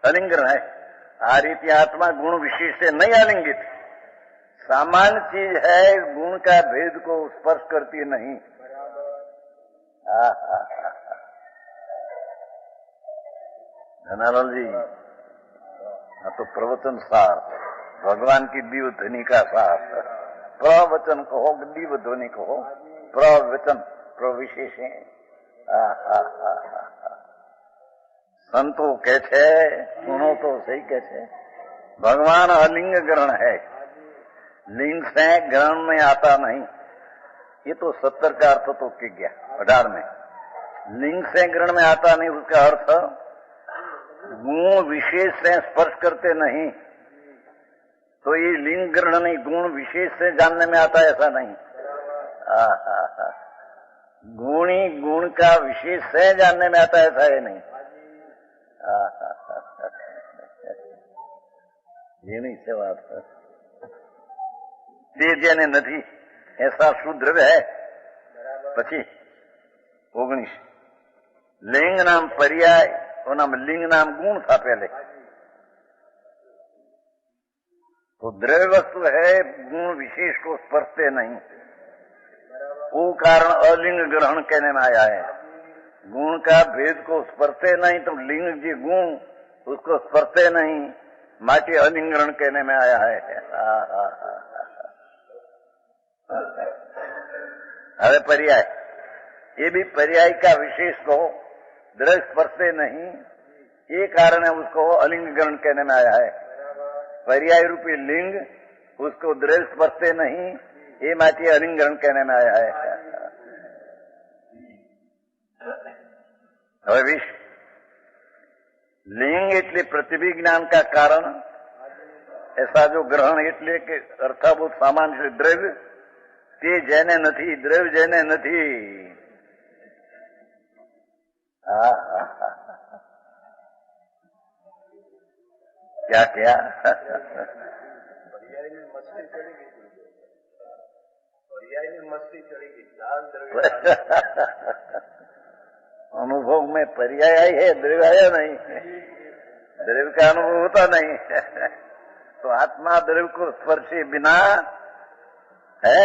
अलिंगन है। आ रीति आत्मा गुण विशेष से नहीं आलिंगित, सामान्य चीज है, गुण का भेद को स्पर्श करती नहीं। धनालाल जी, तो प्रवचन सार, भगवान की दिव्य ध्वनि का सार, प्रवचन कहो दिव्य ध्वनि कहो, प्रवचन प्रविशेष है। संतो कहते सुनो तो सही कहते, भगवान अलिंग ग्रहण है, लिंग से ग्रहण में आता नहीं। ये तो 70 का अर्थ तो टिक गया। 18 में लिंग से ग्रहण में आता नहीं, उसका अर्थ गुण विशेष से स्पर्श करते नहीं, तो ये लिंग ग्रहण नहीं, गुण विशेष से जानने में आता ऐसा नहीं। गुणी गुण का विशेष से जानने में आता ऐसा है नहीं। ये नहीं से बात તે જેને નથી ऐसा શુદ્ર है। પછી 19 लिंग नाम पर्याय और नाम लिंग नाम गुण था पहले, तो द्रव्य वस्तु है, गुण विशेष को स्पर्शते नहीं, वो कारण अलिंग ग्रहण कहने में आया है। गुण का भेद को स्पर्शते नहीं, तो लिंग जी गुण उसको स्पर्शते नहीं, माटी अलिंग ग्रहण कहने में आया है। હવે पर्याय, ये भी पर्याय का विशेष को द्रव्य स्पर्शते नहीं, ये कारण है उसको अलिंग ग्रहण कहने में आया है। पर्याय रूपी लिंग उसको द्रव्य स्पर्शते नहीं, એ માંથી અલિંગણ કહેને આયા है। હવે વિશ लिंग એટલે प्रतिभिज्ञान का कारण, ऐसा जो ग्रहण એટલે કે અર્થાભૂત સામાન છે દ્રવ્ય, તે જેને નથી, દ્રવ્ય જેને નથી। क्या क्या अनुभव में पर्याय आई है, द्रव्य आया नहीं, द्रव्य का अनुभव होता नहीं। तो आत्मा द्रव्य को स्पर्शे बिना है,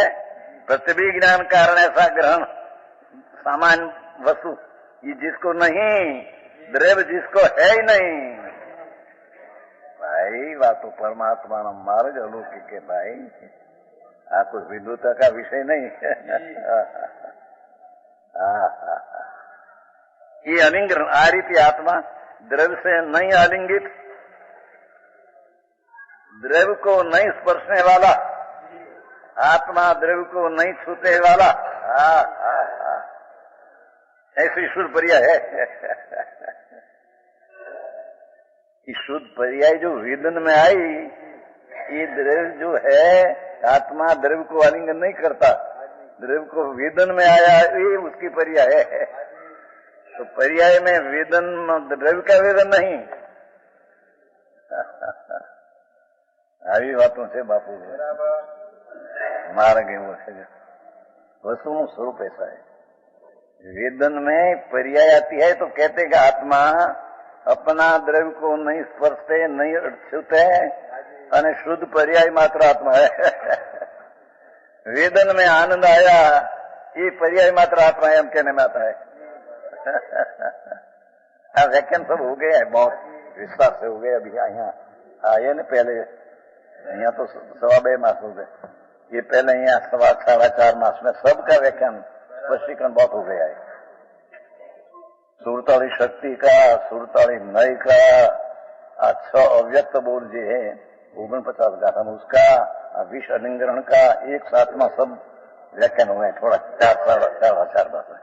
प्रतिभिज्ञान कारण ऐसा ग्रहण सामान्य वस्तु ये जिसको नहीं, द्रव्य जिसको है ही नहीं। भाई बात तो परमात्मा न मार्ग अलौकिक है भाई, आ कुछ विद्वता का विषय नहीं। ये अलिंग आ रीति आत्मा द्रव्य से नहीं आलिंगित, द्रव्य को नहीं स्पर्शने वाला, आत्मा द्रव्य को नहीं छूते वाला, ऐसी शुद्ध पर्याय है। शुद्ध पर्याय जो वेदन में आई, ये द्रव्य जो है आत्मा द्रव्य को आलिंगन नहीं करता, द्रव्य को वेदन में आया, ये उसकी पर्याय है। तो पर्याय में वेदन, द्रव्य का वेदन नहीं। આવી વાતો છે બાપુ, માર્ગ એવો છે। વસ્તુનું સ્વરૂપ ऐसा है, वेदन में पर्याय आती है तो कहते कि आत्मा अपना द्रव्य को नहीं स्पर्शते, नहीं छूते, અને शुद्ध पर्याय मात्र आत्मा है। वेदन में आनंद आया, ये पर्याय मात्र आत्मा है, हम कहने में आता है। व्याख्यान सब हो गए हैं, बहुत विस्तार से हो गए। अभी यहाँ आए न, पहले यहाँ तो 2.5 मास हो गए, ये पहले यहाँ 4.25 मास में सबका व्याख्यान स्पष्टीकरण बहुत हो गया है। सुरताली शक्ति का, सुरताली नय का, 6 अव्यक्त बोल जो है 49 गाथा में उसका, 20 अलिंगरण का, एक साथ में सब व्याख्यान हुए, थोड़ा 4.4 मास में।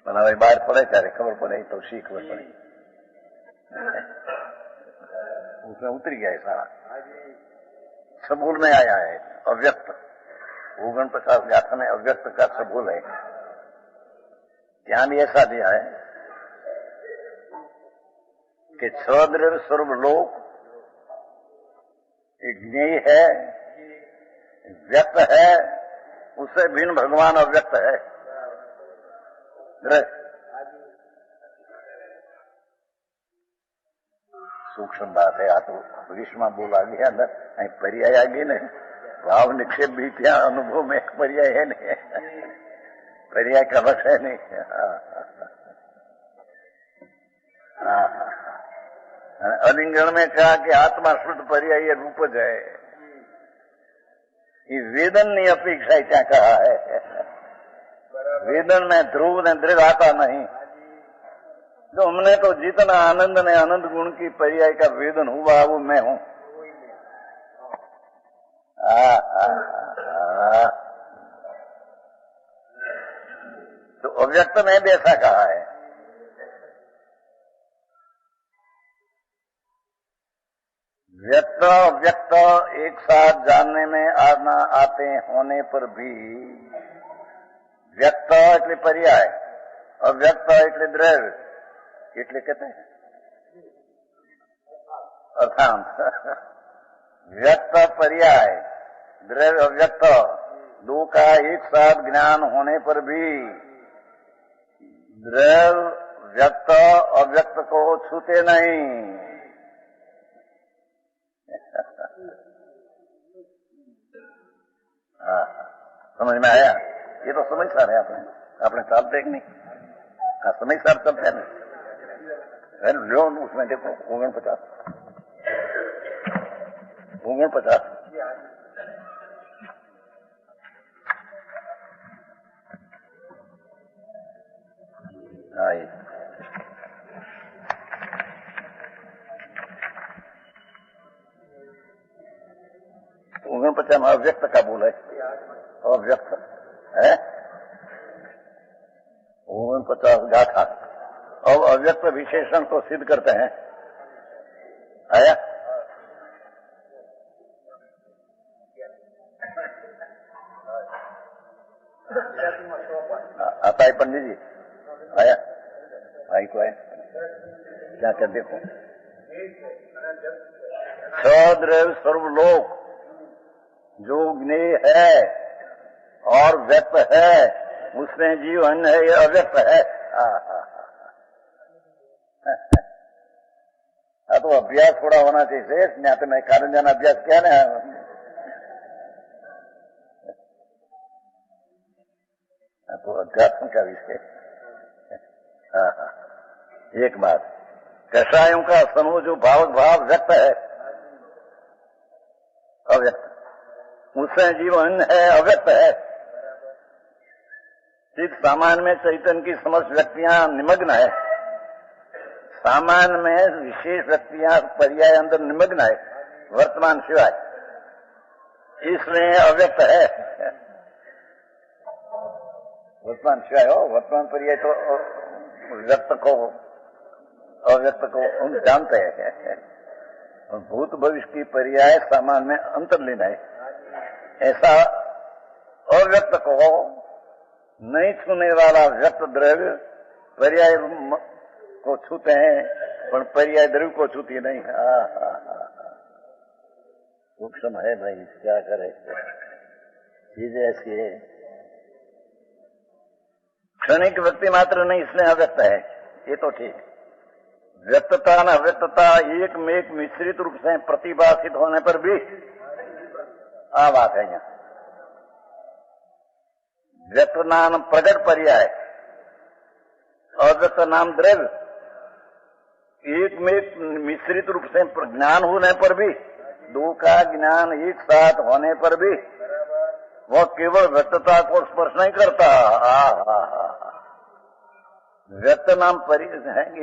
હવે બહાર પડે ત્યારે ખબર પડે, તો શી ખબર પડી, उसमें उतरी गया है सारा। सबूल में आया है अव्यक्त, 49 गाथा में अव्यक्त का सबूल है। यहाँ भी ऐसा दिया है कि 6 द्रव्य स्वरूप लोक ज्ञेय है, व्यक्त है, उससे भिन्न भगवान अव्यक्त है। सूक्ष्म बात है। आ तो विश्व बोल आ गया अंदर, पर्याय आ गई नहीं, भाव निक्षेप भी क्या अनुभव में एक पर्याय है नहीं, पर्याय का बस है नहीं। अलिंगण में कहा कि आत्मा शुद्ध पर्याय रूप है, ये वेदन ની अपेक्षा क्या कहा है। वेदन में ध्रुव ने दृढ़ आता नहीं। जो हमने तो जितना आनंद ने आनंद गुण की पर्याय का वेदन हुआ वो मैं हूं। तो अव्यक्त में भी ऐसा कहा है। व्यक्त अव्यक्त एक साथ जानने में आना आते होने पर भी व्यक्त એટલે पर्याय, अव्यक्त એટલે द्रव्य, એટલે कहते हैं अर्थांत। व्यक्त पर्याय, द्रव्य अव्यक्त, दो का एक साथ ज्ञान होने पर भी द्रव्य व्यक्त अव्यक्त को छूते नहीं। समझ में आया? ये तो समझदार है। अपने चालते कि नहीं? हाँ, समझदार चलते हैं ना। लो उसमें देखो 49 हाँ ये 49 में अव्यक्त का बोले, अव्यक्त है 49 गाथा। अब अव्यक्त विशेषण को सिद्ध करते हैं। आया आता है पंडित जी? आया आई को है क्या क्या देखो, सद्रव सर्वलोक जो ज्ञेय है और व्यक्त है, उसमें जीवन है, ये अव्यक्त है। तो अभ्यास थोड़ा होना चाहिए। यहाँ पे मैं कारण जाना अभ्यास क्या ना, तो अध्यात्म का विषय। एक बात, कषायों का समूह जो भावक भाव व्यक्त है, अव्यक्त, उससे जीवन है, अव्यक्त है। चित्त सामान्य में चैतन्य की समस्त व्यक्तियां निमग्न है, सामान्य में विशेष व्यक्तियां पर्याय अंदर निमग्न है, वर्तमान सिवाय, इसमें अव्यक्त है। वर्तमान सिवाय हो, वर्तमान पर्याय तो व्यक्त को अव्यक्त को हम जानते हैं। भूत भविष्य की पर्याय सामान्य में अंतर्लीन है। ऐसा अव्यक्त को नहीं छूने वाला व्यक्त द्रव्य पर्याय को छूते हैं, पर पर्याय द्रव्य को छूती नहीं। सूक्ष्म है भाई, क्या करे, चीज ऐसी है। क्षणिक व्यक्ति मात्र नहीं, इसलिए अव्यक्त है, ये तो ठीक। व्यक्तता न अव्यक्तता एक में एक मिश्रित रूप से प्रतिभाषित होने पर भी बात है। यहाँ व्यक्त नाम प्रकट पर्याय, अव्यक्त नाम द्रव्य, एक में एक मिश्रित रूप से ज्ञान होने पर भी, दो का ज्ञान एक साथ होने पर भी वह केवल व्यक्तता को स्पर्श नहीं करता। व्यक्त नाम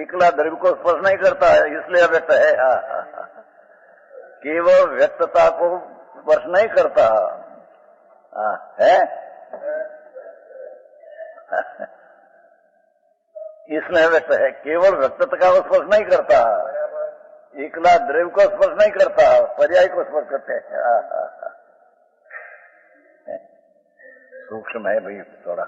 एकला द्रव्य को स्पर्श नहीं करता है, इसलिए अव्यक्त है। केवल व्यक्तता को स्पर्श नहीं करता है, इसमें व्यक्त है। केवल व्यक्तता को स्पर्श नहीं करता, एकला द्रव्य को स्पर्श नहीं करता, पर्याय को स्पर्श करते हैं। सूक्ष्म है भाई थोड़ा।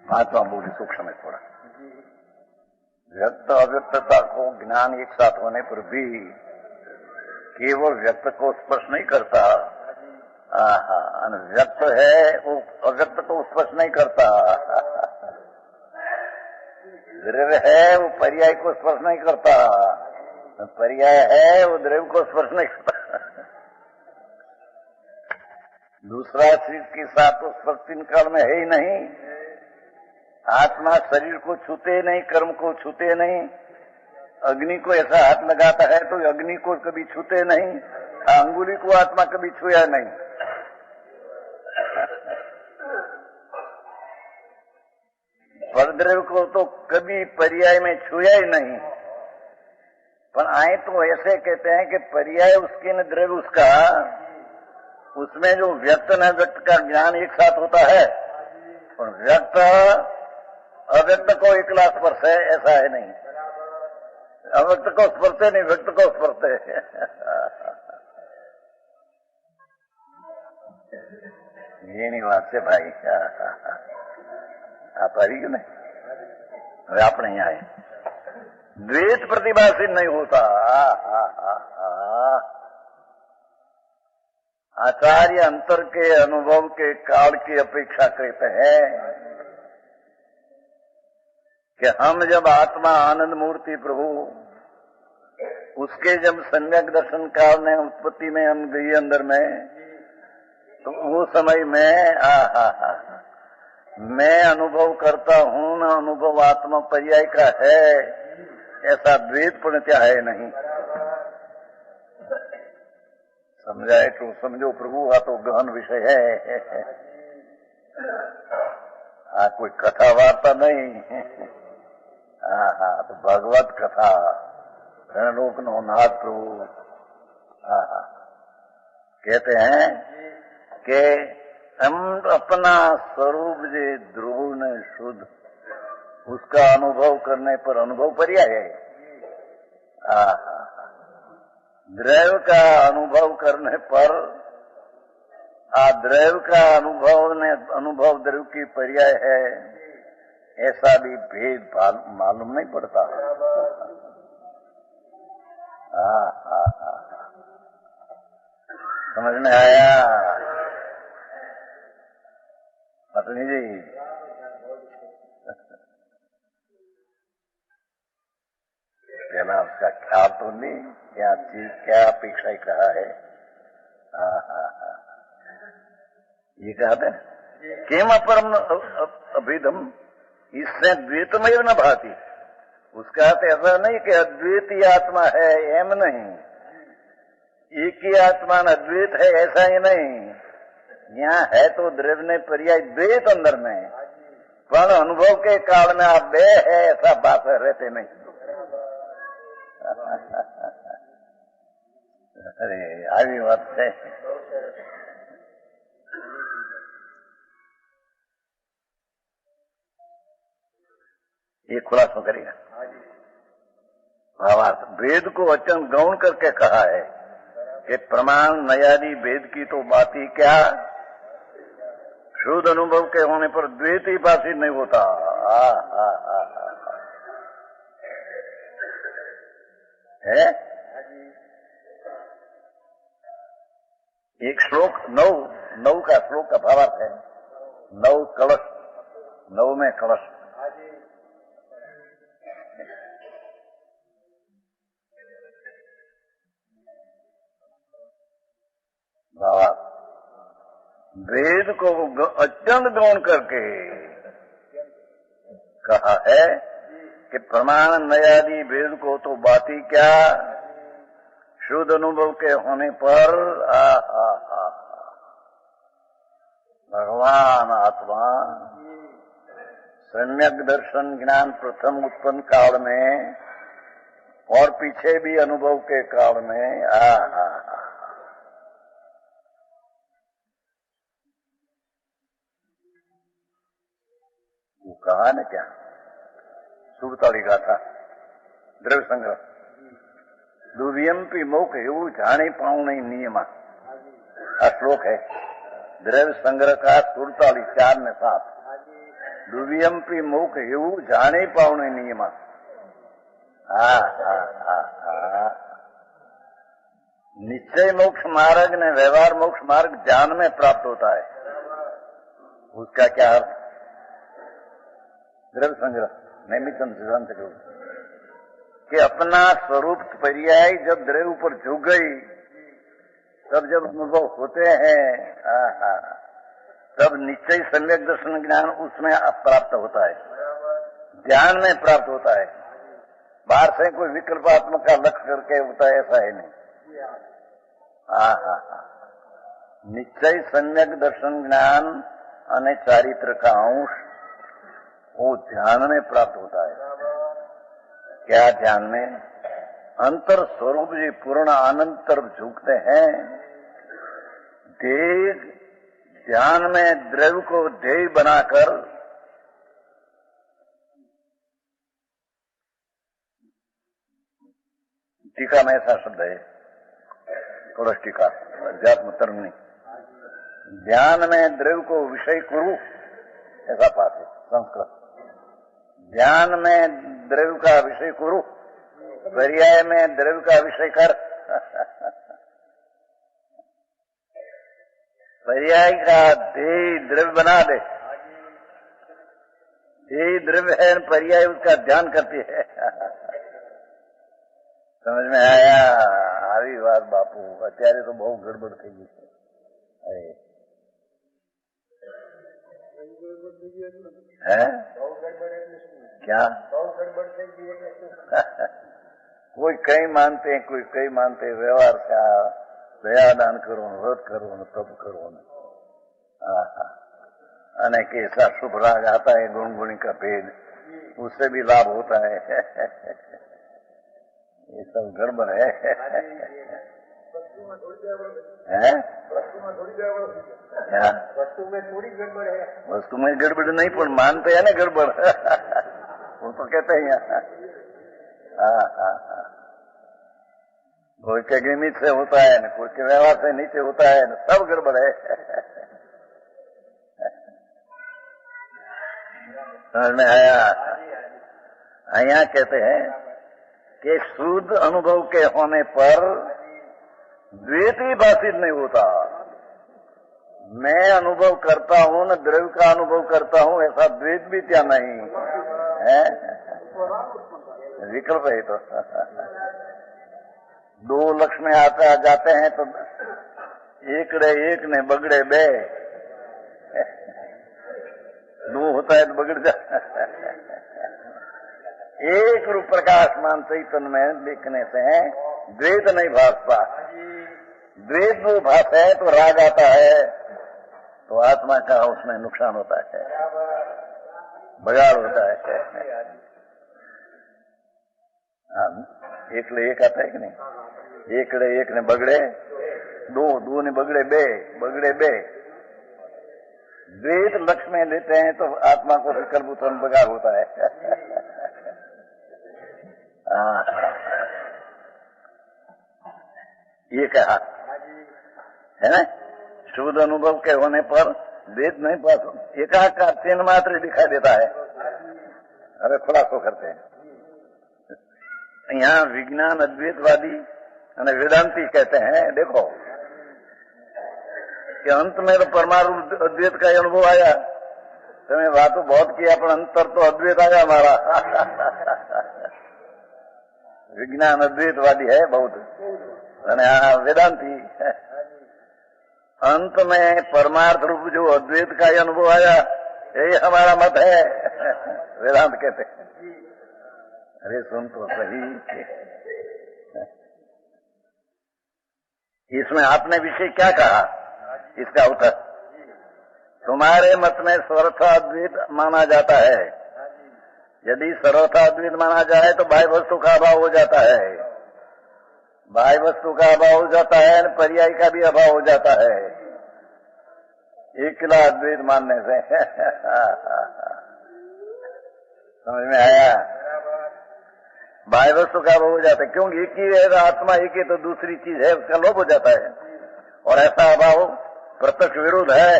महात्मा बोली सूक्ष्म है थोड़ा। व्यक्त अव्यक्तता को ज्ञान एक साथ होने पर भी केवल व्यक्त को स्पर्श नहीं करता। व्यक्त है वो अव्यक्त को स्पर्श नहीं करता। द्रव्य है वो पर्याय को स्पर्श नहीं करता, पर्याय है वो द्रव्य को स्पर्श नहीं करता। दूसरा चीज के साथ तो स्पर्श तीन काल में है ही नहीं। आत्मा शरीर को छूते नहीं, कर्म को छूते नहीं। अग्नि को ऐसा हाथ लगाता है तो अग्नि को कभी छूते नहीं, अंगुली को आत्मा कभी छुया नहीं। परद्रव्य को तो कभी पर्याय में छुया ही नहीं। पर आए तो ऐसे कहते हैं कि पर्याय उसके न द्रव्य उसका, उसमें जो व्यक्त न व्यक्त का ज्ञान एक साथ होता है, और व्यक्त अव्यक्त को एकला स्पर्श है, ऐसा है नहीं। अव्यक्त को स्पर्शे नहीं, व्यक्त को स्पर्शे। ये नहीं बात से भाई, आप आ रही क्यों नहीं? आप नहीं आए। द्वैत प्रतिभाषी नहीं होता। आचार्य अंतर के अनुभव के काल की अपेक्षा करते हैं कि हम जब आत्मा आनंद मूर्ति प्रभु उसके जब सम्यक दर्शन काल में उत्पत्ति में हम गई अंदर में, तो वो समय में मैं अनुभव करता हूं न अनुभव आत्मा पर्याय का है, ऐसा द्वैत पूर्णतया है नहीं। समझाए तो समझो प्रभु, आ तो गहन विषय है, कोई कथा वार्ता नहीं। हाँ, तो भगवत कथा लोक नो नाथ प्रभु कहते हैं कि हम अपना स्वरूप जे ध्रुव ने शुद्ध उसका अनुभव करने पर अनुभव पर्याय है। द्रव्य का अनुभव करने पर द्रव्य का अनुभव द्रव्य की पर्याय है, ऐसा भी भेद मालूम नहीं पड़ता। समझ में आया पत्नी जी? पहला उसका ख्याल तो नहीं क्या चीज क्या अपेक्षा ही कहा है। ये कहते हैं किम अपरम अभिधम, इससे द्वैतमय न भाती। उसका अर्थ ऐसा नहीं कि अद्वैत आत्मा है, एम नहीं, एक ही आत्मा अद्वैत है ऐसा ही नहीं। यहाँ है तो द्रव्य ने पर्याय द्वैत अंदर में, पर अनुभव के काल में आप बे है ऐसा बात रहते नहीं। अरे આવી વાત છે। ये खुलासा करेगा भावार्थ। वेद को अत्यंत गौण करके कहा है कि प्रमाण नयादि वेद की तो बात ही क्या, शुद्ध अनुभव के होने पर द्वैत ही बात ही नहीं होता। है एक श्लोक नौ का श्लोक का भावार्थ है, नौ कलश, नौ में कलश। भावार्थ वेद को अत्यंत गौण करके कहा है कि प्रमाण नयादि वेद को तो बात ही क्या, शुद्ध अनुभव के होने पर भगवान आत्मा सम्यक दर्शन ज्ञान प्रथम उत्पन्न काल में और पीछे भी अनुभव के काल में वो कहा न क्या सुरताली गाथा द्रव्य संग्रह दुव्यंपी मोख एवं जाने पाऊं नहीं नियमा श्लोक है द्रव्य संग्रह का 47 4 में 7। दुव्यंपी मोख एवं जाने पाऊं नहीं नियमा। निश्चय मोक्ष मार्ग ने व्यवहार मोक्ष मार्ग ज्ञान में प्राप्त होता है। उसका क्या अर्थ? द्रव्य संग्रह नैमित्तम सिद्धांत कि अपना स्वरूप पर्याय जब द्रव्य ऊपर झुक गई, तब जब अनुभव होते हैं तब निश्चय सम्यक दर्शन ज्ञान उसमें प्राप्त होता है, ज्ञान में प्राप्त होता है। बाहर से कोई विकल्पात्मक का लक्ष्य करके होता है ऐसा है नहीं। निश्चय सम्यक दर्शन ज्ञान અને चारित्र का अंश वो ध्यान में प्राप्त होता है। क्या ध्यान में? अंतर स्वरूप जी पूर्ण आनंद तरफ झुकते हैं। देह ध्यान में द्रव्य को ध्येय बनाकर टीका में ऐसा शब्द है, कलश टीका अध्यात्म तरंगनी, ध्यान में द्रव्य को विषय करूं ऐसा पाठ है संस्कृत। ध्यान में द्रव्य का विषय करूं, पर्याय में द्रव्य का विषय कर। पर्याय का ध्येय द्रव्य बना दे। ध्येय द्रव्य है, पर्याय उसका ध्यान करती है। समझ में आया? આવી વાત બાપુ અત્યારે તો બહુ ગડબડ થઈ ગઈ છે। क्या कोई कई मानते हैं, कोई कई मानते हैं व्यवहार से दयादान करो, व्रत करो, तप करो। અને કે ऐसा शुभ राग आता है गुण गुणी का भेद उससे भी लाभ होता है। ये सब गड़बड़ है। क्या वस्तु में थोड़ी गड़बड़ है? वस्तु में गड़बड़ नहीं, पर मानते हैं ना गड़बड़। वो तो कहते हैं यहाँ। कोई के निमित्त से होता है न कोई के व्यवहार से नीचे होता है न, सब गड़बड़ है। समझ में आया? यहाँ कहते हैं कि शुद्ध अनुभव के होने पर द्वैत ही भाषित नहीं होता। मैं अनुभव करता हूँ न द्रव्य का अनुभव करता हूँ, ऐसा द्वैत भी क्या नहीं है? विकल्प है तो। दो लक्ष्य में आता जाते हैं तो एकड़े एक ने बगड़े बे, दो होता है तो बगड़ जाता। एक रूप प्रकाशमान चैतन्य में देखने से द्वैत नहीं भासता। द्वैत जो भाषा है तो राग आता है, तो आत्मा का उसमें नुकसान होता है, बगाड़ होता है। एक ले एक आता है कि नहीं? एकड़े एक ने बगड़े दो, दो ने बगड़े बे, बगड़े बे। द्वैत लक्ष्य में लेते हैं तो आत्मा को विकल्प उत्पन्न बगाड़ होता है। ये कहा है ना? शुद्ध अनुभव के होने पर द्वैत नहीं पास, एकाक का चिन्ह मात्र दिखाई देता है। अरे खुलासो करते हैं। यहाँ विज्ञान अद्वैतवादी અને वेदांती कहते हैं, देखो कि अंत में तो परमाणु अद्वैत का अनुभव आया। तुम्हें बात बहुत किया, पर अंतर तो अद्वैत आया हमारा। विज्ञान अद्वैतवादी है बहुत, वेदांती। अंत में परमार्थ रूप जो अद्वैत का अनुभव आया, यही हमारा मत है। वेदांत कहते हैं। अरे सुन तो सही, इसमें आपने विषय क्या कहा? इसका उत्तर, तुम्हारे मत में सर्वथा अद्वैत माना जाता है। यदि सर्वथा अद्वैत माना जाए तो बाह्य वस्तु का अभाव हो जाता है, बाह्य वस्तु का अभाव हो जाता है, पर्याय का भी अभाव हो जाता है एकला अद्वैत मानने से। समझ में आया? बाह्य वस्तु का अभाव हो जाता है, क्योंकि एक ही है आत्मा, एक ही तो दूसरी चीज है, उसका लोप हो जाता है। और ऐसा अभाव प्रत्यक्ष विरोध है।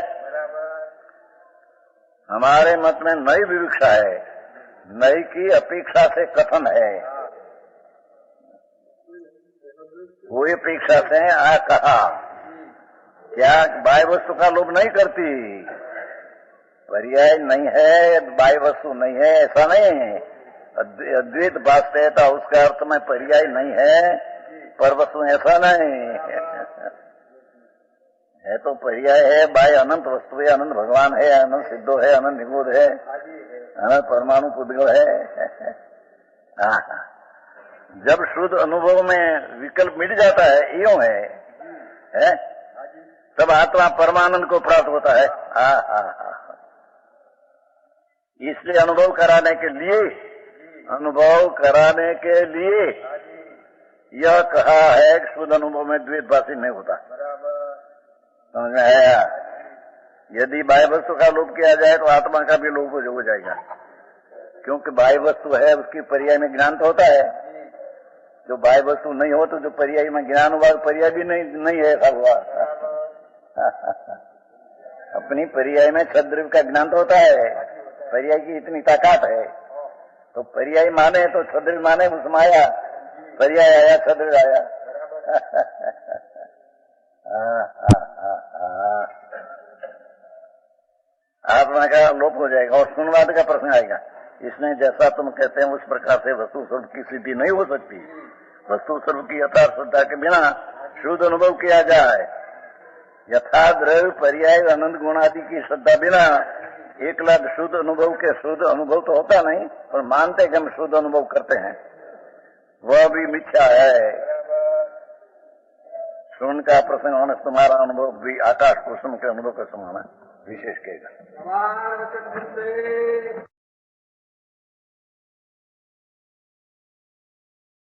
हमारे मत में नई विवक्षा है, नई की अपेक्षा से कथन है। वो अपेक्षा से आ कहा क्या बाह्य वस्तु का लोभ नहीं करती, पर्याय नहीं है, बाह्य वस्तु नहीं है, ऐसा नहीं है। अद्वैत वास्तवता उसका अर्थ में पर्याय नहीं है, पर वस्तु ऐसा नहीं है। तो पर्याय है, बाह्य अनंत वस्तु है, अनंत भगवान है, अनंत सिद्धो है, अनंत निगोध है, अनंत परमाणु पुद्गल है। जब शुद्ध अनुभव में विकल्प मिट जाता है, यूं है? तब आत्मा परमानंद को प्राप्त होता है। इसलिए अनुभव कराने के लिए यह कहा है कि शुद्ध अनुभव में द्वैत भाषी नहीं होता। समझ में आया? यदि बाह्य वस्तु का लोभ किया जाए तो आत्मा का भी लोभ हो जाएगा, क्योंकि बाह्य वस्तु है, उसकी पर्याय में ज्ञान तो होता है। जो बाह्य वस्तु नहीं हो तो जो पर्याय में ज्ञान हुआ, पर्याय भी नहीं है, ऐसा हुआ। अपनी पर्याय में छद्रव्य का ज्ञान तो होता है, पर्याय की इतनी ताकत है, तो पर्याय माने तो छद्रव्य माने, उसमें आया पर्याय आया, छद्रव्य आया। आत्मा का लोप हो जाएगा और शून्यवाद का प्रश्न आएगा। इसने जैसा तुम कहते हैं उस प्रकार से वस्तु स्वरूप की सिद्धि नहीं हो सकती। वस्तु स्वरूप की यथार्थ श्रद्धा के बिना शुद्ध अनुभव किया जाए, यथा द्रव्य पर्याय अनंत गुण आदि की श्रद्धा बिना एकला शुद्ध अनुभव तो होता नहीं, पर मानते कि हम शुद्ध अनुभव करते हैं, वह भी मिथ्या है। शून्य का प्रसंग होने तुम्हारा अनुभव भी आकाश कुसुम के अनुभव का समान विशेष कहेगा।